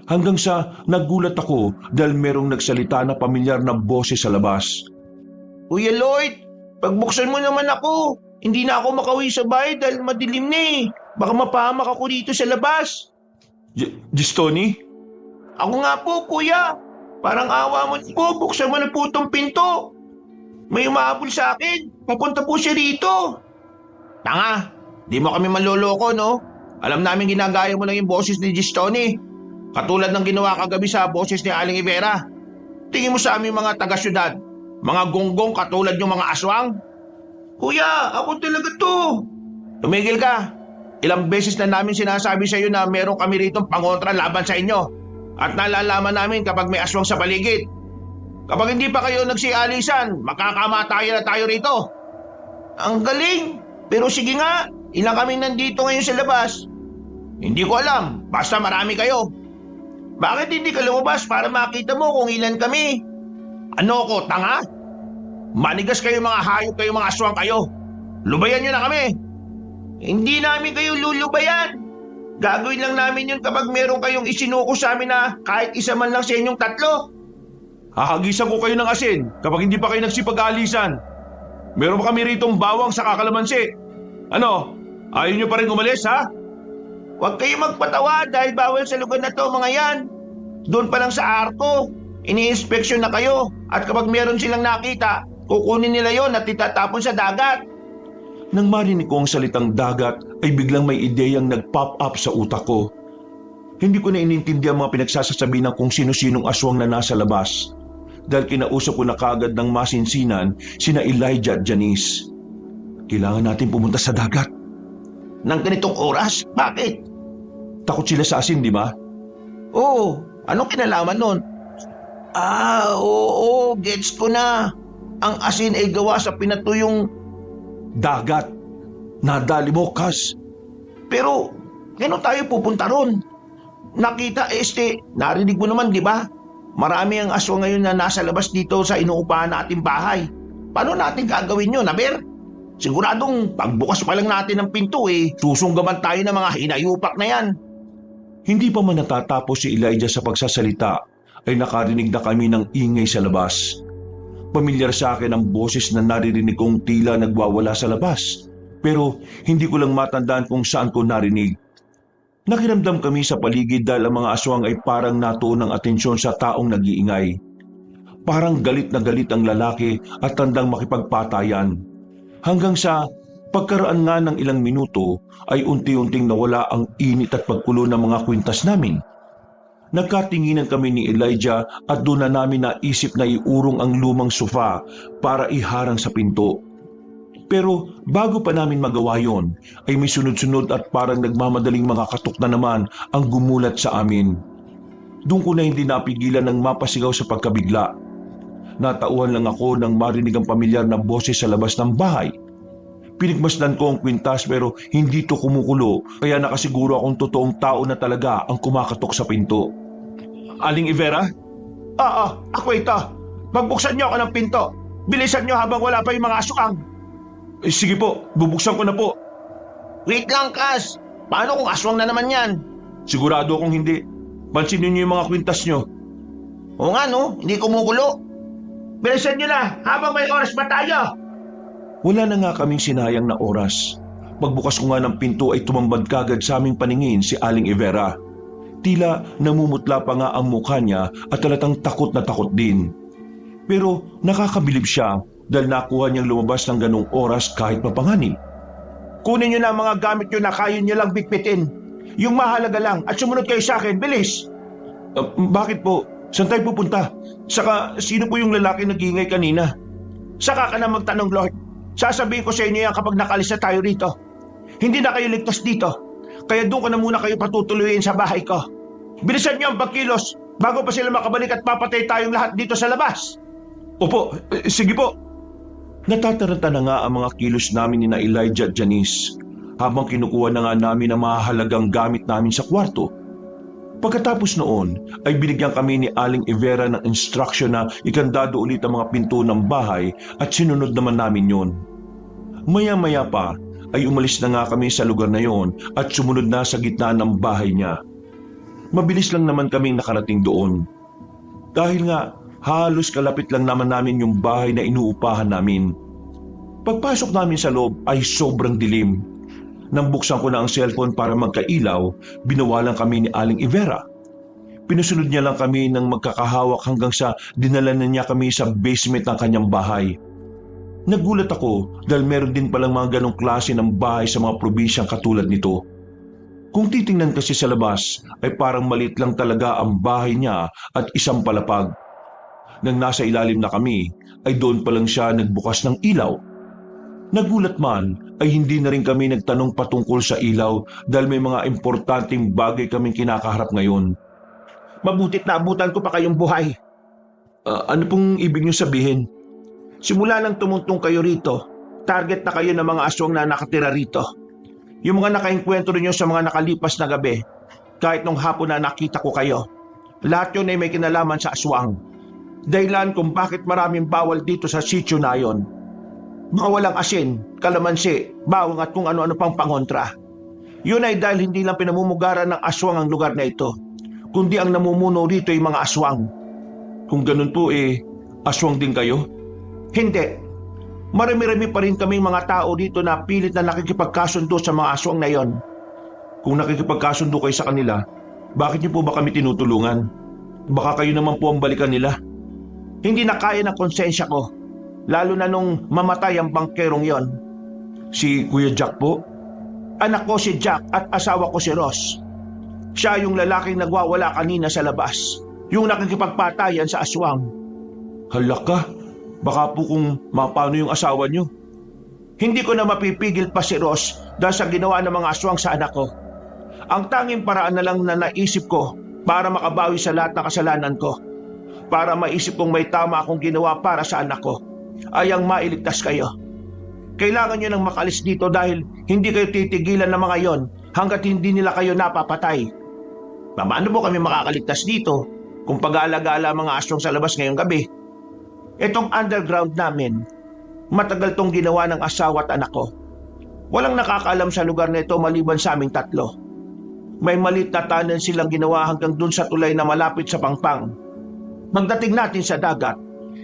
Hanggang sa nagulat ako dahil merong nagsalita na pamilyar na boses sa labas. Kuya Lloyd, pagbuksan mo naman ako. Hindi na ako makauwi sa bahay dahil madilim na eh. Baka mapahamak ako dito sa labas. Gistoni? Ako nga po, kuya. Parang awa mo po, buksan mo na po itong pinto. May umahabol sa akin. Papunta po siya rito. Tanga, di mo kami manloloko, no? Alam namin ginagaya mo lang yung boses ni Gistoni. Katulad ng ginawa kagabi sa boses ni Aling Ivera. Tingin mo sa aming mga taga-syudad. Mga gonggong katulad yung mga aswang. Kuya, ako talaga to. Tumigil ka. Ilang beses na namin sinasabi sa iyo na meron kami ritong pangontra laban sa inyo. At nalalaman namin kapag may aswang sa paligid. Kapag hindi pa kayo nagsialisan, makakamataya na tayo rito. Ang galing. Pero sige nga, ilang kami nandito ngayon sa labas? Hindi ko alam, basta marami kayo. Bakit hindi ka lumabas para makita mo kung ilan kami? Ano ko, tanga? Manigas kayo mga hayop kayo, mga aswang kayo. Lubayan nyo na kami. Hindi namin kayo lulubayan. Gagawin lang namin yun kapag meron kayong isinuko sa amin na kahit isa man lang sa inyong 3. Hahagisan ko kayo ng asin kapag hindi pa kayo nagsipag-aalisan. Meron pa kami ritong bawang sa kakalamansi. Ano? Ayaw nyo pa rin umalis, ha? Huwag kayo magpatawa dahil bawal sa lugar na to, mga yan. Doon pa lang sa arko, ini-inspeksyon na kayo at kapag meron silang nakita, kukunin nila yon at itatapon sa dagat. Nang marinig ko ang salitang dagat ay biglang may ideyang nag-pop up sa utak ko. Hindi ko na inintindihan ang mga pinagsasasabi ng kung sino-sinong aswang na nasa labas. Dahil kinausap ko na kaagad ng masinsinan sina Elijah at Janice. Kailangan natin pumunta sa dagat. Nang ganitong oras? Bakit? Takot sila sa asin, di ba? Oo, anong kinalaman nun? Oo, gets ko na. Ang asin ay gawa sa pinatuyong... Dagat. Nadali mo, Kaz. Pero, gano'n tayo pupunta ron? Nakita, narinig mo naman, di ba? Marami ang aswang ngayon na nasa labas dito sa inuupahan nating bahay. Paano natin gagawin yun, Aber? Siguradong pagbukas pa lang natin ng pinto susunggaban tayo ng mga hinayupak na yan. Hindi pa man natatapos si Elijah sa pagsasalita ay nakarinig na kami ng ingay sa labas. Pamilyar sa akin ang boses na naririnig kong tila nagwawala sa labas, pero hindi ko lang matandaan kung saan ko narinig. Nakiramdam kami sa paligid dahil ang mga aswang ay parang natuon ng atensyon sa taong nag-iingay. Parang galit na galit ang lalaki at tandang makipagpatayan. Hanggang sa pagkaraan nga ng ilang minuto ay unti-unting nawala ang init at pagkulo ng mga kwintas namin. Nagkatinginan kami ni Elijah at doon na namin naisip na iurong ang lumang sofa para iharang sa pinto. Pero bago pa namin magawa yon, ay may sunod-sunod at parang nagmamadaling makakatok na naman ang gumulat sa amin. Doon ko na hindi napigilan ng mapasigaw sa pagkabigla. Natauhan lang ako nang marinig ang pamilyar na boses sa labas ng bahay. Pinigmasdan ko ang kwintas pero hindi to kumukulo kaya nakasiguro akong totoong tao na talaga ang kumakatok sa pinto. Aling Ivera? Oo, ako ito. Magbuksan niyo ako ng pinto. Bilisan niyo habang wala pa yung mga aswang. Sige po, bubuksan ko na po. Wait lang, Kaz. Paano kung aswang na naman yan? Sigurado akong hindi. Pansinin niyo yung mga kwintas niyo. Oo nga no, hindi kumukulo. Bilisan niyo na habang may oras pa tayo. Wala na nga kaming sinayang na oras. Pagbukas ko nga ng pinto ay tumambad kagad sa aming paningin si Aling Ivera. Tila namumutla pa nga ang mukha niya at talatang takot na takot din. Pero nakakabilib siya dahil nakuha niyang lumabas ng ganong oras kahit mapanganib. Kunin niyo na ang mga gamit niyo na kaya niyo lang bitbitin. Yung mahalaga lang at sumunod kayo sa akin, bilis! Bakit po? Saan tayo pupunta? Saka sino po yung lalaki nag-iingay kanina? Saka ka na magtanong, Lord. Sasabihin ko sa inyo yan kapag nakalis na tayo rito. Hindi na kayo ligtas dito. Kaya doon ko na muna kayo patutuloyin sa bahay ko. Bilisan niyo ang pagkilos bago pa sila makabalik at papatay tayong lahat dito sa labas. Opo, sige po. Natataranta na nga ang mga kilos namin ni na Elijah at Janice habang kinukuha na nga namin ang mahalagang gamit namin sa kwarto. Pagkatapos noon ay binigyan kami ni Aling Ivera ng instruction na ikandado ulit ang mga pinto ng bahay at sinunod naman namin yon. Maya-maya pa ay umalis na nga kami sa lugar na yon at sumunod na sa gitna ng bahay niya. Mabilis lang naman kaming nakarating doon. Dahil nga halos kalapit lang naman namin yung bahay na inuupahan namin. Pagpasok namin sa loob ay sobrang dilim. Nang buksan ko na ang cellphone para magkailaw, binawalan kami ni Aling Ivera. Pinusunod niya lang kami ng magkakahawak hanggang sa dinala na niya kami sa basement ng kanyang bahay. Nagulat ako dahil meron din palang mga ganong klase ng bahay sa mga probinsyang katulad nito. Kung titingnan kasi sa labas ay parang maliit lang talaga ang bahay niya at isang palapag. Nang nasa ilalim na kami ay doon pa lang siya nagbukas ng ilaw. Nagulat man ay hindi na rin kami nagtanong patungkol sa ilaw dahil may mga importanteng bagay kaming kinakaharap ngayon. Mabutit na abutan ko pa kayong buhay. Ano pong ibig niyo sabihin? Simula nang tumuntong kayo rito, target na kayo ng mga aswang na nakatira rito. Yung mga nakainkwentro niyo sa mga nakalipas na gabi, kahit nung hapon na nakita ko kayo, lahat yun ay may kinalaman sa aswang. Dahilan kung bakit maraming bawal dito sa sitio na yon. Mga walang asin, kalamansi, bawang at kung ano-ano pang pangontra. Yun ay dahil hindi lang pinamumugaran ng aswang ang lugar na ito, kundi ang namumuno rito ay mga aswang. Kung ganun po aswang din kayo? Hindi. Marami-rami pa rin kaming mga tao dito na pilit na nakikipagkasundo sa mga aswang na yon. Kung nakikipagkasundo kayo sa kanila, bakit niyo po ba kami tinutulungan? Baka kayo naman po ang balikan nila. Hindi na kaya ng konsensya ko, lalo na nung mamatay ang bangkerong yon. Si Kuya Jack po? Anak ko si Jack at asawa ko si Ross. Siya yung lalaking nagwawala kanina sa labas, yung nakikipagpatayan sa aswang. Hala ka, baka po kung mapano yung asawa niyo. Hindi ko na mapipigil pa si Ross dahil sa ginawa ng mga aswang sa anak ko. Ang tanging paraan na lang na naisip ko para makabawi sa lahat ng kasalanan ko, para maisip kong may tama akong ginawa para sa anak ko, ay ang mailigtas kayo. Kailangan nyo nang makalis dito dahil hindi kayo titigilan ng mga yon hanggat hindi nila kayo napapatay. Paano po kami makakaligtas dito kung pag-aalaga-ala mga aswang sa labas ngayong gabi? Itong underground namin, matagal tong ginawa ng asawa at anak ko. Walang nakakaalam sa lugar na ito maliban sa aming tatlo. May maliit na tanan silang ginawa hanggang dun sa tulay na malapit sa pangpang. Magdating natin sa dagat,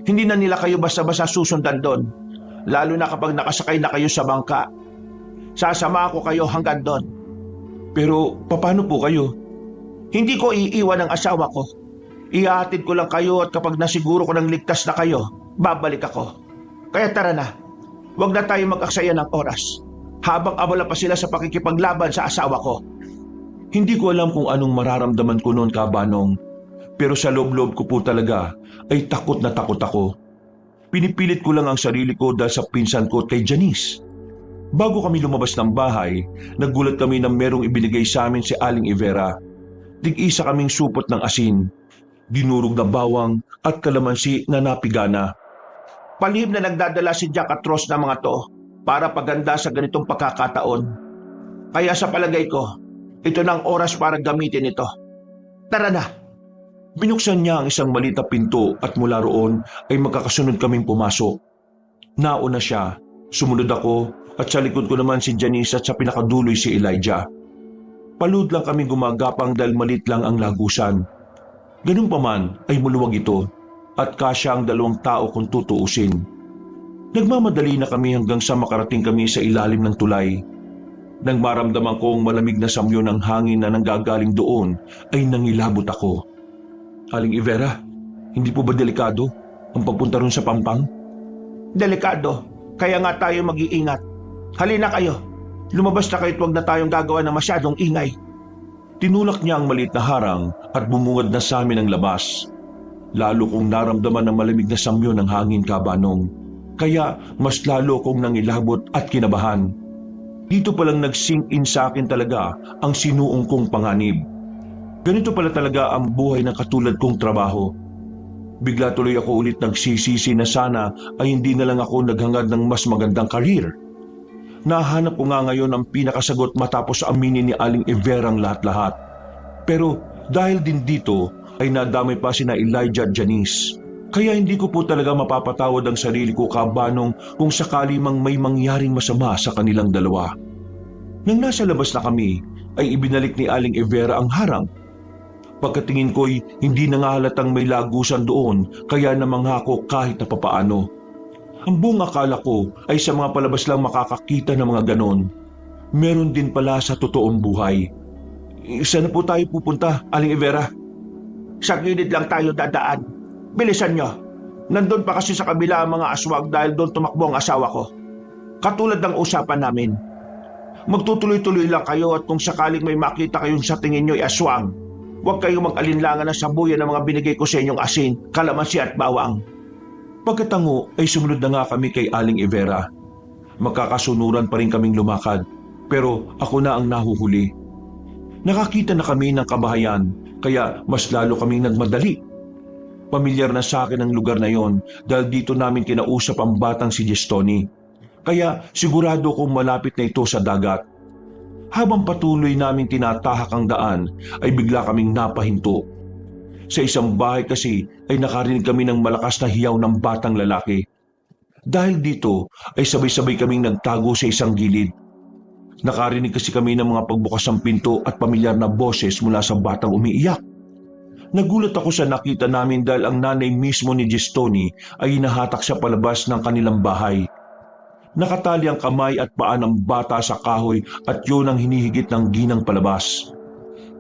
hindi na nila kayo basta-basta susundan doon, lalo na kapag nakasakay na kayo sa bangka. Sasama ako kayo hanggang doon. Pero paano po kayo? Hindi ko iiwan ang asawa ko. Ihahatid ko lang kayo at kapag nasiguro ko ng ligtas na kayo, babalik ako. Kaya tara na, huwag na tayo mag-aksaya ng oras habang abala pa sila sa pakikipaglaban sa asawa ko. Hindi ko alam kung anong mararamdaman ko noon, Kabanong. Pero sa loob-loob ko po talaga ay takot na takot ako. Pinipilit ko lang ang sarili ko dahil sa pinsan ko kay Janice. Bago kami lumabas ng bahay, nagulat kami na merong ibinigay sa amin si Aling Ivera. Tig-isa kaming supot ng asin, dinurog na bawang at kalamansi na napigana. Palihim na nagdadala si Jack at Ross na mga to para paganda sa ganitong pagkakataon. Kaya sa palagay ko, ito na ang oras para gamitin ito. Tara na! Binuksan niya ang isang maliit na pinto at mula roon ay magkakasunod kaming pumasok. Nauna siya, sumunod ako at sa likod ko naman si Janice at sa pinakaduloy si Elijah. Palud lang kami gumagapang dahil malit lang ang lagusan. Ganun pa man ay muluwag ito at kasya ang 2 tao kung tutuusin. Nagmamadali na kami hanggang sa makarating kami sa ilalim ng tulay. Nang maramdaman kong malamig na samyo ng hangin na nanggagaling doon ay nangilabot ako. Aling Ivera, hindi po ba delikado ang pagpunta ron sa Pampang? Delikado, kaya nga tayo mag-iingat. Halina kayo, lumabas na kayo at huwag na tayong gagawa ng masyadong ingay. Tinulak niya ang maliit na harang at bumungad na sa amin ang labas. Lalo kong naramdaman ang malamig na samyo ng hangin, Kabanong. Kaya mas lalo kong nangilabot at kinabahan. Dito palang nag-sink in sa akin talaga ang sinuong kong panganib. Ganito pala talaga ang buhay ng katulad kong trabaho. Bigla tuloy ako ulit nagsisisi na sana ay hindi na lang ako naghangad ng mas magandang karir. Nahanap ko nga ngayon ang pinakasagot matapos aminin ni Aling Ivera ang lahat-lahat. Pero dahil din dito ay nadamay pa sina Elijah at Janice. Kaya hindi ko po talaga mapapatawad ang sarili ko, Kabanong, kung sakali mang may mangyaring masama sa kanilang dalawa. Nang nasa labas na kami, ay ibinalik ni Aling Ivera ang harang. Pagkatingin ko'y hindi na nga halatang may lagusan doon, kaya namangha ko kahit na papaano. Ang buong akala ko ay sa mga palabas lang makakakita ng mga ganon. Meron din pala sa totoong buhay. Saan na po tayo pupunta, Aling Ivera? Sa gilid lang tayo dadaan. Bilisan nyo. Nandun pa kasi sa kabila ang mga aswang dahil doon tumakbo ang asawa ko. Katulad ng usapan namin. Magtutuloy-tuloy lang kayo at kung sakaling may makita kayong sa tingin nyo'y aswang, huwag kayong mag-alinlangan na sabuyan ng mga binigay ko sa inyong asin, kalamansi at bawang. Pagkatango ay sumunod na nga kami kay Aling Ivera. Magkakasunuran pa rin kaming lumakad, pero ako na ang nahuhuli. Nakakita na kami ng kabahayan, kaya mas lalo kaming nagmadali. Pamilyar na sa akin ang lugar na yon dahil dito namin kinausap ang batang si Gestoni. Kaya sigurado kong malapit na ito sa dagat. Habang patuloy namin tinatahak ang daan ay bigla kaming napahinto. Sa isang bahay kasi ay nakarinig kami ng malakas na hiyaw ng batang lalaki. Dahil dito ay sabay-sabay kaming nagtago sa isang gilid. Nakarinig kasi kami ng mga pagbukas ng pinto at pamilyar na boses mula sa batang umiiyak. Nagulat ako sa nakita namin dahil ang nanay mismo ni Gestoni ay hinahatak sa palabas ng kanilang bahay. Nakatali ang kamay at paa ng bata sa kahoy at yun ang hinihigit ng ginang palabas.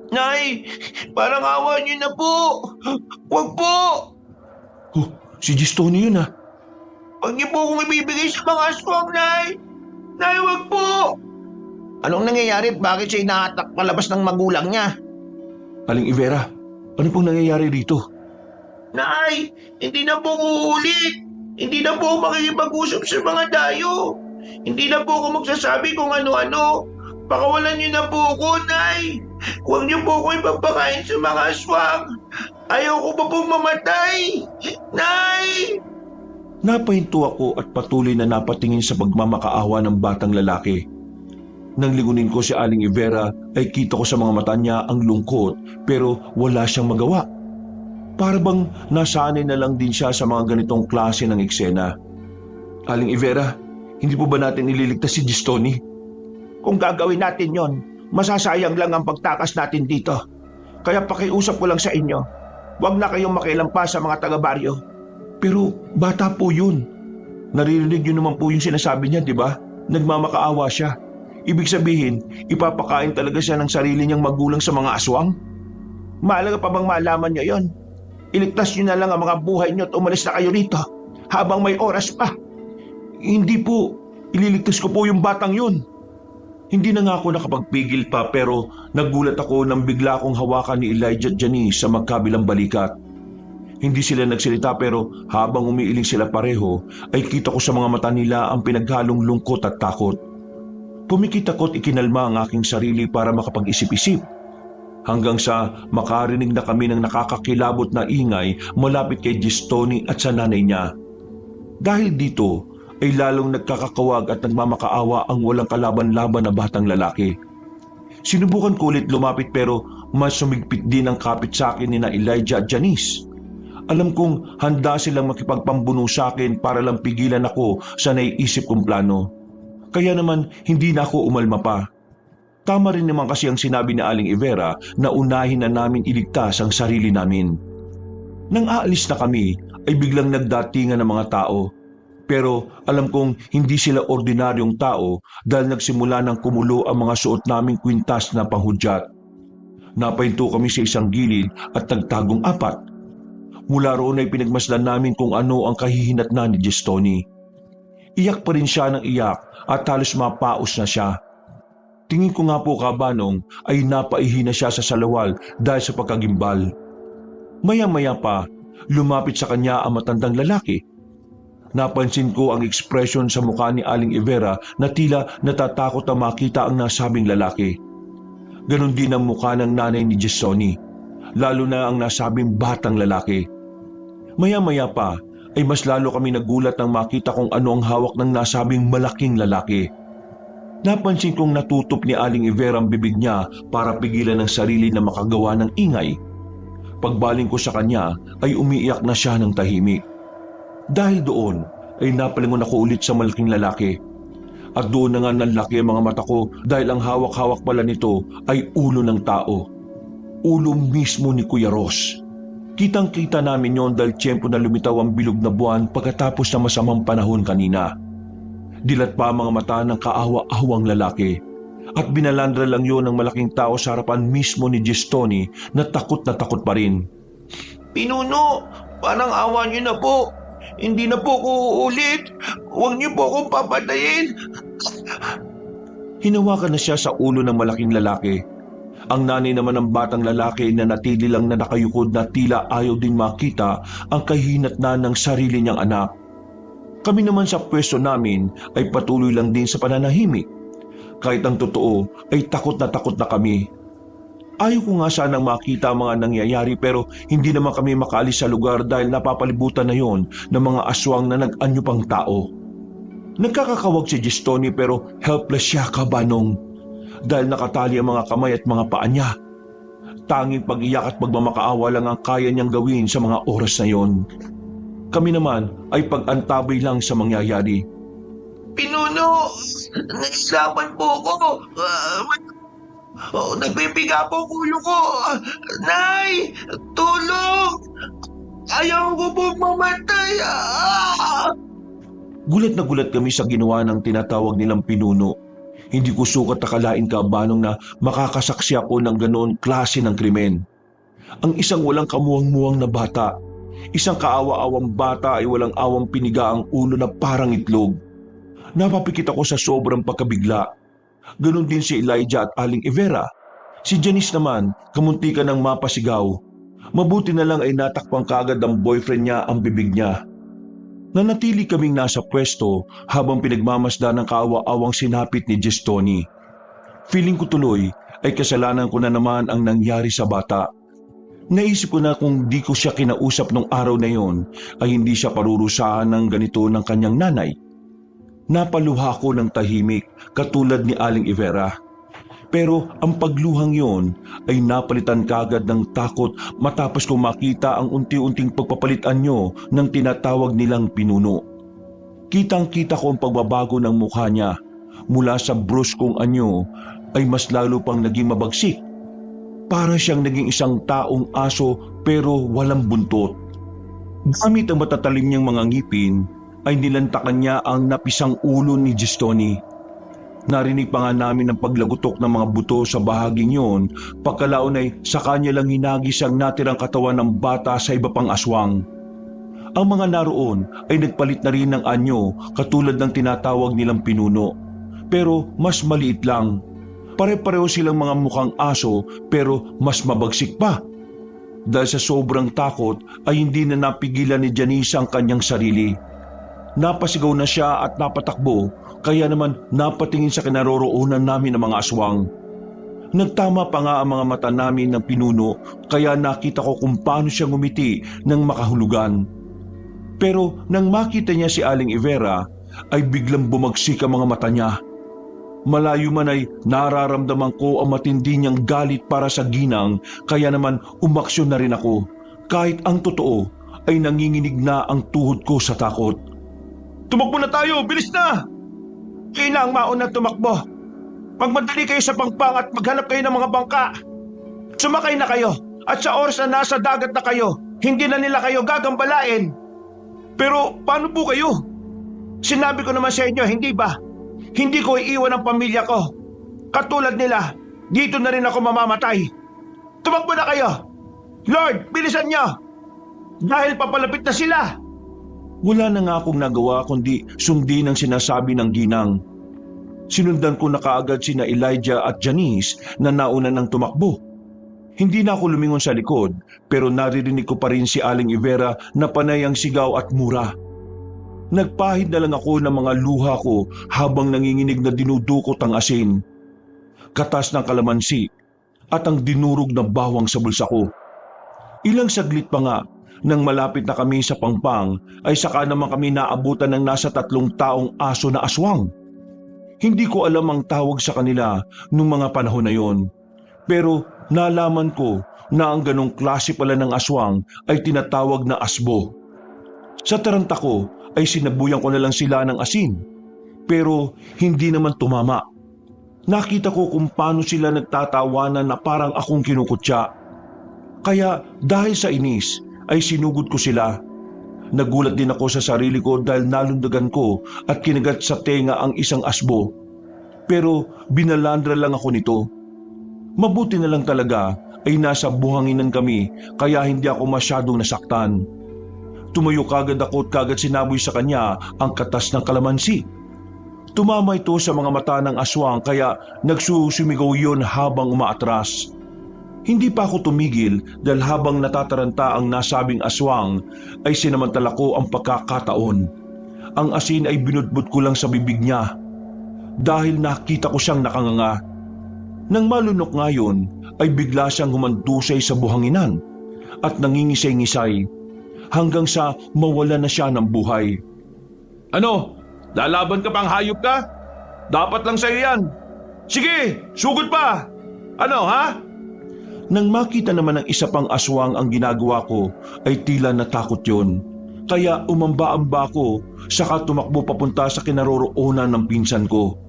Nay, parang awa niyo na po. Huwag po. Oh, si Gistoni yun ah. Huwag niyo po akong ibibigay sa mga aswang, Nay. Nay, huwag po. Anong nangyayari at bakit siya inahatak palabas ng magulang niya? Aling Ivera, ano pong nangyayari rito? Nay, hindi na po ako uulit. Hindi na po ako makikipag-usap sa mga dayo. Hindi na po ako magsasabi kung ano-ano. Pakawalan niyo na po ako, Nay. Huwag niyo po ako ipagpakain sa mga aswang. Ayaw ko pa pong mamatay. Nay! Napahinto ako at patuloy na napatingin sa pagmamakaawa ng batang lalaki. Nang lingunin ko si Aling Ivera ay kita ko sa mga mata niya ang lungkot pero wala siyang magawa. Para bang nasanay na lang din siya sa mga ganitong klase ng eksena. Aling Ivera, hindi po ba natin ililigtas si Gistoni? Kung gagawin natin yon, masasayang lang ang pagtakas natin dito. Kaya pakiusap ko lang sa inyo, huwag na kayong makialam pa sa mga taga-baryo. Pero bata po yun. Naririnig niyo naman po yung sinasabi niya, di ba? Nagmamakaawa siya. Ibig sabihin, ipapakain talaga siya ng sarili niyang magulang sa mga aswang? Mahalaga pa bang malaman niyo yon? Iligtas niyo na lang ang mga buhay niyo at umalis na kayo rito habang may oras pa. Hindi po. Ililigtas ko po yung batang yun. Hindi na nga ako nakapagpigil pa pero nagulat ako nang bigla akong hawakan ni Elijah at Janice sa magkabilang balikat. Hindi sila nagsalita pero habang umiiling sila pareho ay kita ko sa mga mata nila ang pinaghalong lungkot at takot. Pumikit ako at ikinalma ang aking sarili para makapag-isip-isip. Hanggang sa makarinig na kami ng nakakakilabot na ingay malapit kay Gistoni at sa nanay niya. Dahil dito ay lalong nagkakakawag at nagmamakaawa ang walang kalaban-laban na batang lalaki. Sinubukan ko ulit lumapit pero mas sumigpit din ang kapit sa akin ni na Elijah at Janice. Alam kong handa silang makipagpambuno sa akin para lang pigilan ako sa naiisip kong plano. Kaya naman hindi na ako umalma pa. Tama rin naman kasi ang sinabi ni Aling Ivera na unahin na namin iligtas ang sarili namin. Nang aalis na kami ay biglang nagdatingan ng mga tao. Pero alam kong hindi sila ordinaryong tao dahil nagsimula ng kumulo ang mga suot naming kwintas na panghudyat. Napahinto kami sa isang gilid at nagtagong apat. Mula roon ay pinagmasdan namin kung ano ang kahihinatnan ni Gistoni. Iyak pa rin siya ng iyak at halos mapaos na siya. Tingin ko nga po kabanong ay napaihi na siya sa salawal dahil sa pagkagimbal. Maya-maya pa, lumapit sa kanya ang matandang lalaki. Napansin ko ang ekspresyon sa mukha ni Aling Ivera na tila natatakot na makita ang nasabing lalaki. Ganon din ang mukha ng nanay ni Gistoni, lalo na ang nasabing batang lalaki. Maya-maya pa ay mas lalo kami nagulat nang makita kung ano ang hawak ng nasabing malaking lalaki. Napansin kong natutop ni Aling Ivera ang bibig niya para pigilan ang sarili na makagawa ng ingay. Pagbaling ko sa kanya ay umiiyak na siya ng tahimik. Dahil doon ay napalingon ako ulit sa malaking lalaki. At doon na nga nanlaki ang mga mata ko dahil ang hawak-hawak pala nito ay ulo ng tao. Ulo mismo ni Kuya Ros. Kitang-kita namin yon dahil tiyempo na lumitaw ang bilog na buwan pagkatapos ng masamang panahon kanina. Dilat pa ang mga mata ng kaawa-awang lalaki. At binalandra lang yon ng malaking tao sa harapan mismo ni Gistoni na takot pa rin. Pinuno, parang awa niyo na po. Hindi na po ako uulit. Huwag niyo po akong papatayin. Hinawakan na siya sa ulo ng malaking lalaki. Ang nanay naman ng batang lalaki na natili lang na nakayukod na tila ayaw din makita ang kahinatnan ng sarili niyang anak. Kami naman sa pwesto namin ay patuloy lang din sa pananahimik. Kahit ang totoo ay takot na kami. Ayaw ko nga sanang makita ang mga nangyayari pero hindi naman kami makaalis sa lugar dahil napapalibutan na yon ng mga aswang na nag-anyo pang tao. Nagkakakawag si Gistoni pero helpless siya kabanong dahil nakatali ang mga kamay at mga paa niya. Tanging pag-iyak at pagmamakaawa lang ang kaya niyang gawin sa mga oras na yon. Kami naman ay pag-antabay lang sa mangyayari. Pinuno, naislapan po ako. Nagbibiga po ang ulo ko. Nay, tulong! Ayaw ko pong mamatay. Gulat na gulat kami sa ginawa ng tinatawag nilang pinuno. Hindi ko sukat akalain Kabanong na makakasaksi ako ng ganoon klase ng krimen. Ang isang walang kamuwang-muwang na bata, isang kaawa-awang bata ay walang awang piniga ang ulo na parang itlog. Napapikit ako sa sobrang pagkabigla. Ganon din si Elijah at Aling Ivera. Si Janice naman, kamuntikan ng mapasigaw. Mabuti na lang ay natakpang kaagad ng boyfriend niya ang bibig niya. Nanatili kaming nasa pwesto habang pinagmamasdan ng kaawa-awang sinapit ni Gestoni. Feeling ko tuloy ay kasalanan ko na naman ang nangyari sa bata. Naisip ko na kung di ko siya kinausap nung araw na yon ay hindi siya parurusahan ng ganito ng kanyang nanay. Napaluha ko ng tahimik katulad ni Aling Ivera. Pero ang pagluhang yon ay napalitan kagad ng takot matapos ko makita ang unti-unting pagpapalitan nyo ng tinatawag nilang pinuno. Kitang-kita ko ang pagbabago ng mukha niya. Mula sa bruskong anyo ay mas lalo pang naging mabagsik. Para siyang naging isang taong aso pero walang buntot. Gamit ang matatalim niyang mga ngipin ay nilantakan niya ang napisang ulo ni Gestoni. Narinig pa nga namin ang paglagutok ng mga buto sa bahaging yon, pagkalaon ay sa kanya lang hinagis ang natirang katawan ng bata sa iba pang aswang. Ang mga naroon ay nagpalit na rin ng anyo katulad ng tinatawag nilang pinuno, pero mas maliit lang. Pare-pareho silang mga mukhang aso pero mas mabagsik pa. Dahil sa sobrang takot ay hindi na napigilan ni Janice ang kanyang sarili. Napasigaw na siya at napatakbo, kaya naman napatingin sa kinaroroonan namin ng mga aswang. Nagtama pa nga ang mga mata namin ng pinuno, kaya nakita ko kung paano siya ngumiti ng makahulugan. Pero nang makita niya si Aling Ivera, ay biglang bumagsik ang mga mata niya. Malayo man ay nararamdaman ko ang matindi niyang galit para sa ginang, kaya naman umaksyon na rin ako. Kahit ang totoo ay nanginginig na ang tuhod ko sa takot. Tumakbo na tayo! Bilis na! Kailangang mauna tumakbo. Magmadali kayo sa pangpang at maghanap kayo ng mga bangka. Sumakay na kayo at sa oras na nasa dagat na kayo, hindi na nila kayo gagambalain. Pero paano po kayo? Sinabi ko naman sa inyo, hindi ba? Hindi ko iiwan ang pamilya ko. Katulad nila, dito na rin ako mamamatay. Tumakbo na kayo! Lord, bilisan niyo! Dahil papalapit na sila! Wala na nga akong nagawa kundi sundin ang sinasabi ng ginang. Sinundan ko na kaagad sina Elijah at Janice na nauna ng tumakbo. Hindi na ako lumingon sa likod pero naririnig ko pa rin si Aling Ivera na panay ang sigaw at mura. Nagpahid na lang ako ng mga luha ko habang nanginginig na dinudukot ang asin, katas ng kalamansi at ang dinurog na bawang sa bulsa ko. Ilang saglit pa nga nang malapit na kami sa pangpang ay saka naman kami naabutan ng nasa 3 taong aso na aswang. Hindi ko alam ang tawag sa kanila nung mga panahon na yon. Pero nalaman ko na ang ganong klase pala ng aswang ay tinatawag na asbo. Sa taranta ko ay sinabuyan ko na lang sila ng asin. Pero hindi naman tumama. Nakita ko kung paano sila nagtatawanan na parang akong kinukutya. Kaya dahil sa inis ay sinugod ko sila. Nagulat din ako sa sarili ko dahil nalundagan ko at kinagat sa tenga ang isang asbo. Pero binalandra lang ako nito. Mabuti na lang talaga ay nasa buhanginan kami kaya hindi ako masyadong nasaktan. Tumayo kagad ako at kagad sinaboy sa kanya ang katas ng kalamansi. Tumama ito sa mga mata ng aswang kaya nagsusumigaw yon habang umaatras. Hindi pa ako tumigil dahil habang natataranta ang nasabing aswang ay sinamantala ko ang pagkakataon. Ang asin ay binudbud ko lang sa bibig niya dahil nakita ko siyang nakanganga. Nang malunok ngayon ay bigla siyang humandusay sa buhanginan at nangingisay-ngisay hanggang sa mawala na siya ng buhay. Ano? Lalaban ka pang hayop ka? Dapat lang sa'yo yan. Sige, sugod pa! Ano ha? Nang makita naman ng isa pang aswang ang ginagawa ko ay tila natakot yon. Kaya umamba-amba ko saka tumakbo papunta sa kinaroroonan ng pinsan ko.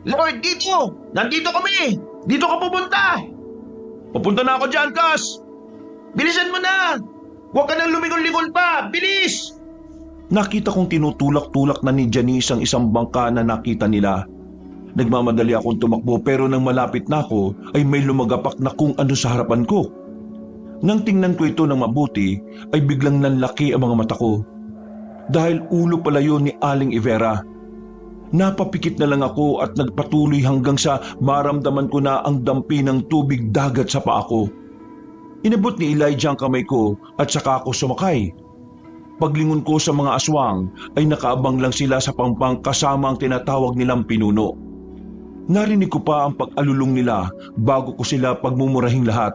Lord, dito! Nandito kami! Dito ka pupunta! Papunta na ako dyan, Kas! Bilisan mo na! Huwag ka nang lumingon-lingon pa! Bilis! Nakita kong tinutulak-tulak na ni Janice ang isang bangka na nakita nila. Nagmamadali akong tumakbo pero nang malapit na ako ay may lumagapak na kung ano sa harapan ko. Nang tingnan ko ito ng mabuti ay biglang nanlaki ang mga mata ko. Dahil ulo pala yun ni Aling Ivera. Napapikit na lang ako at nagpatuloy hanggang sa maramdaman ko na ang dampi ng tubig dagat sa paa ko. Inabot ni Elijah ang kamay ko at saka ako sumakay. Paglingon ko sa mga aswang ay nakaabang lang sila sa pangpang kasama ang tinatawag nilang pinuno. Narinig ko pa ang pag-alulong nila bago ko sila pagmumurahing lahat.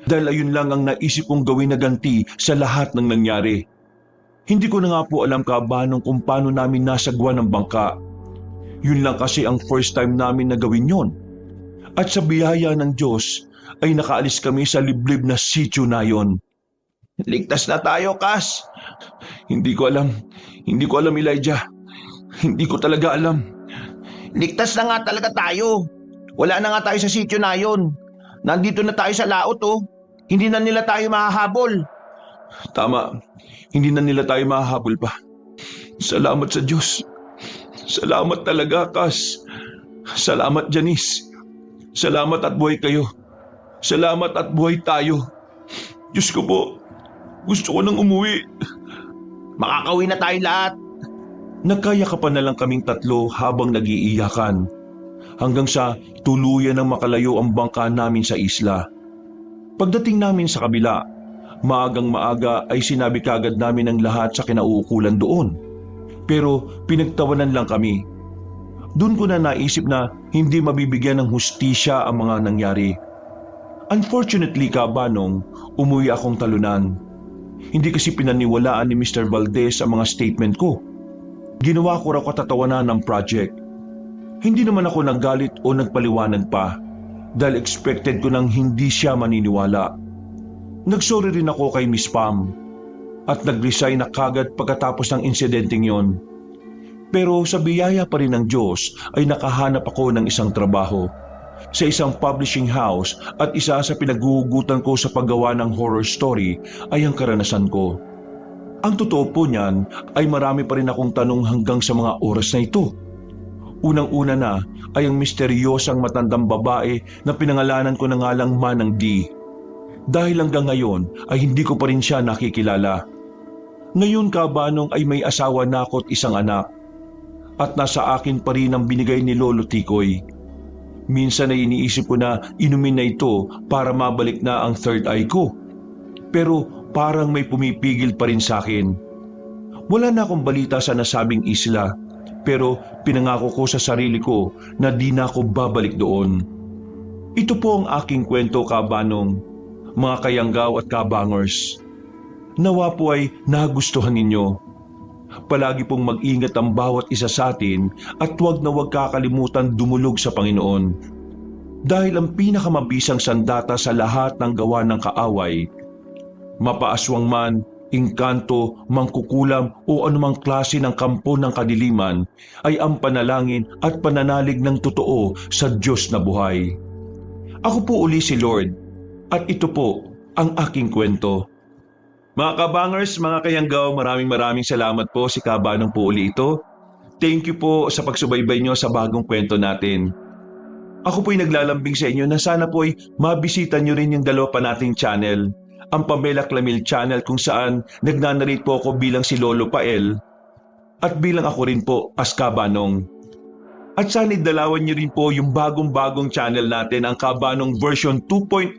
Dahil ayun lang ang naisip kong gawin na ganti sa lahat ng nangyari. Hindi ko na nga po alam kabanong kung paano namin nasagwa ng bangka. Yun lang kasi ang first time namin na gawin yon. At sa biyaya ng Diyos ay nakaalis kami sa liblib na sitio na yon. Ligtas na tayo, Kas. Hindi ko alam, Elijah. Hindi ko talaga alam. Ligtas na nga talaga tayo. Wala na nga tayo sa sitio na yon. Nandito na tayo sa laot, oh. Hindi na nila tayo mahahabol. Tama, hindi na nila tayo mahahabol pa. Salamat sa Diyos. Salamat talaga, Kas. Salamat, Janice. Salamat at buhay kayo. Salamat at buhay tayo. Diyos ko po, gusto ko nang umuwi. Makakauwi na tayo lahat. Nagkayakapan na lang kaming tatlo habang nag-iiyakan. Hanggang sa tuluyan ng makalayo ang bangka namin sa isla. Pagdating namin sa kabila, maagang maaga ay sinabi kagad namin ang lahat sa kinauukulan doon. Pero pinagtawanan lang kami. Doon ko na naisip na hindi mabibigyan ng hustisya ang mga nangyari. Unfortunately kabanong, umuwi akong talunan. Hindi kasi pinaniwalaan ni Mr. Valdez ang mga statement ko. Ginawa ko raw katatawanan ng project. Hindi naman ako naggalit o nagpaliwanag pa dahil expected ko nang hindi siya maniniwala. Nagsorry rin ako kay Miss Pam at nag-resign na kagad pagkatapos ng insidenteng yon. Pero sa biyaya pa rin ng Diyos ay nakahanap ako ng isang trabaho sa isang publishing house at isa sa pinaghuhugutan ko sa paggawa ng horror story ay ang karanasan ko. Ang totoo po niyan ay marami pa rin akong tanong hanggang sa mga oras na ito. Unang-una na ay ang misteryosang matandang babae na pinangalanan ko na nga lang Manang D. Dahil hanggang ngayon ay hindi ko pa rin siya nakikilala. Ngayon kabanong ay may asawa na ako at isang anak. At nasa akin pa rin ang binigay ni Lolo Tikoy. Minsan ay iniisip ko na inumin na ito para mabalik na ang third eye ko. Pero parang may pumipigil pa rin sa akin. Wala na akong balita sa nasabing isla, pero pinangako ko sa sarili ko na di na ako babalik doon. Ito po ang aking kwento kabanong, mga kayanggaw at kabangers. Nawa po ay nagustuhan ninyo. Palagi pong mag-ingat ang bawat isa sa atin at huwag na huwag kakalimutan dumulog sa Panginoon. Dahil ang pinakamabisang sandata sa lahat ng gawa ng kaaway, mapaaswang man, engkanto, mangkukulam o anumang klase ng kampo ng kadiliman ay ang panalangin at pananalig ng totoo sa Diyos na buhay. Ako po uli si Lord at ito po ang aking kwento. Mga kabangers, mga kayanggaw, maraming salamat po si Kabanong po uli ito. Thank you po sa pagsubaybay nyo sa bagong kwento natin. Ako po'y naglalambing sa inyo na sana po'y mabisita nyo rin yung dalawa pa nating channel. Ang Pamela Clamil channel kung saan nagnanarate po ako bilang si Lolo Pael at bilang ako rin po as Kabanong. At sana idalawan nyo rin po yung bagong channel natin, ang Kabanong version 2.0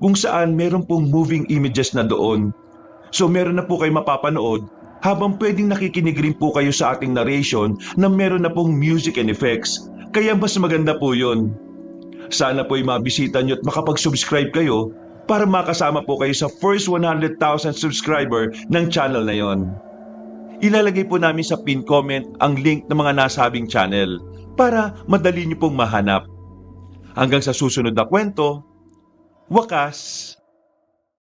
kung saan meron pong moving images na doon. So meron na po kayo mapapanood habang pwedeng nakikinig rin po kayo sa ating narration na meron na pong music and effects. Kaya mas maganda po yun. Sana po'y mabisita nyo at makapag-subscribe kayo para makasama po kayo sa first 100,000 subscriber ng channel na yon. Ilalagay po namin sa pin comment ang link ng mga nasabing channel para madali nyo pong mahanap. Hanggang sa susunod na kwento, wakas!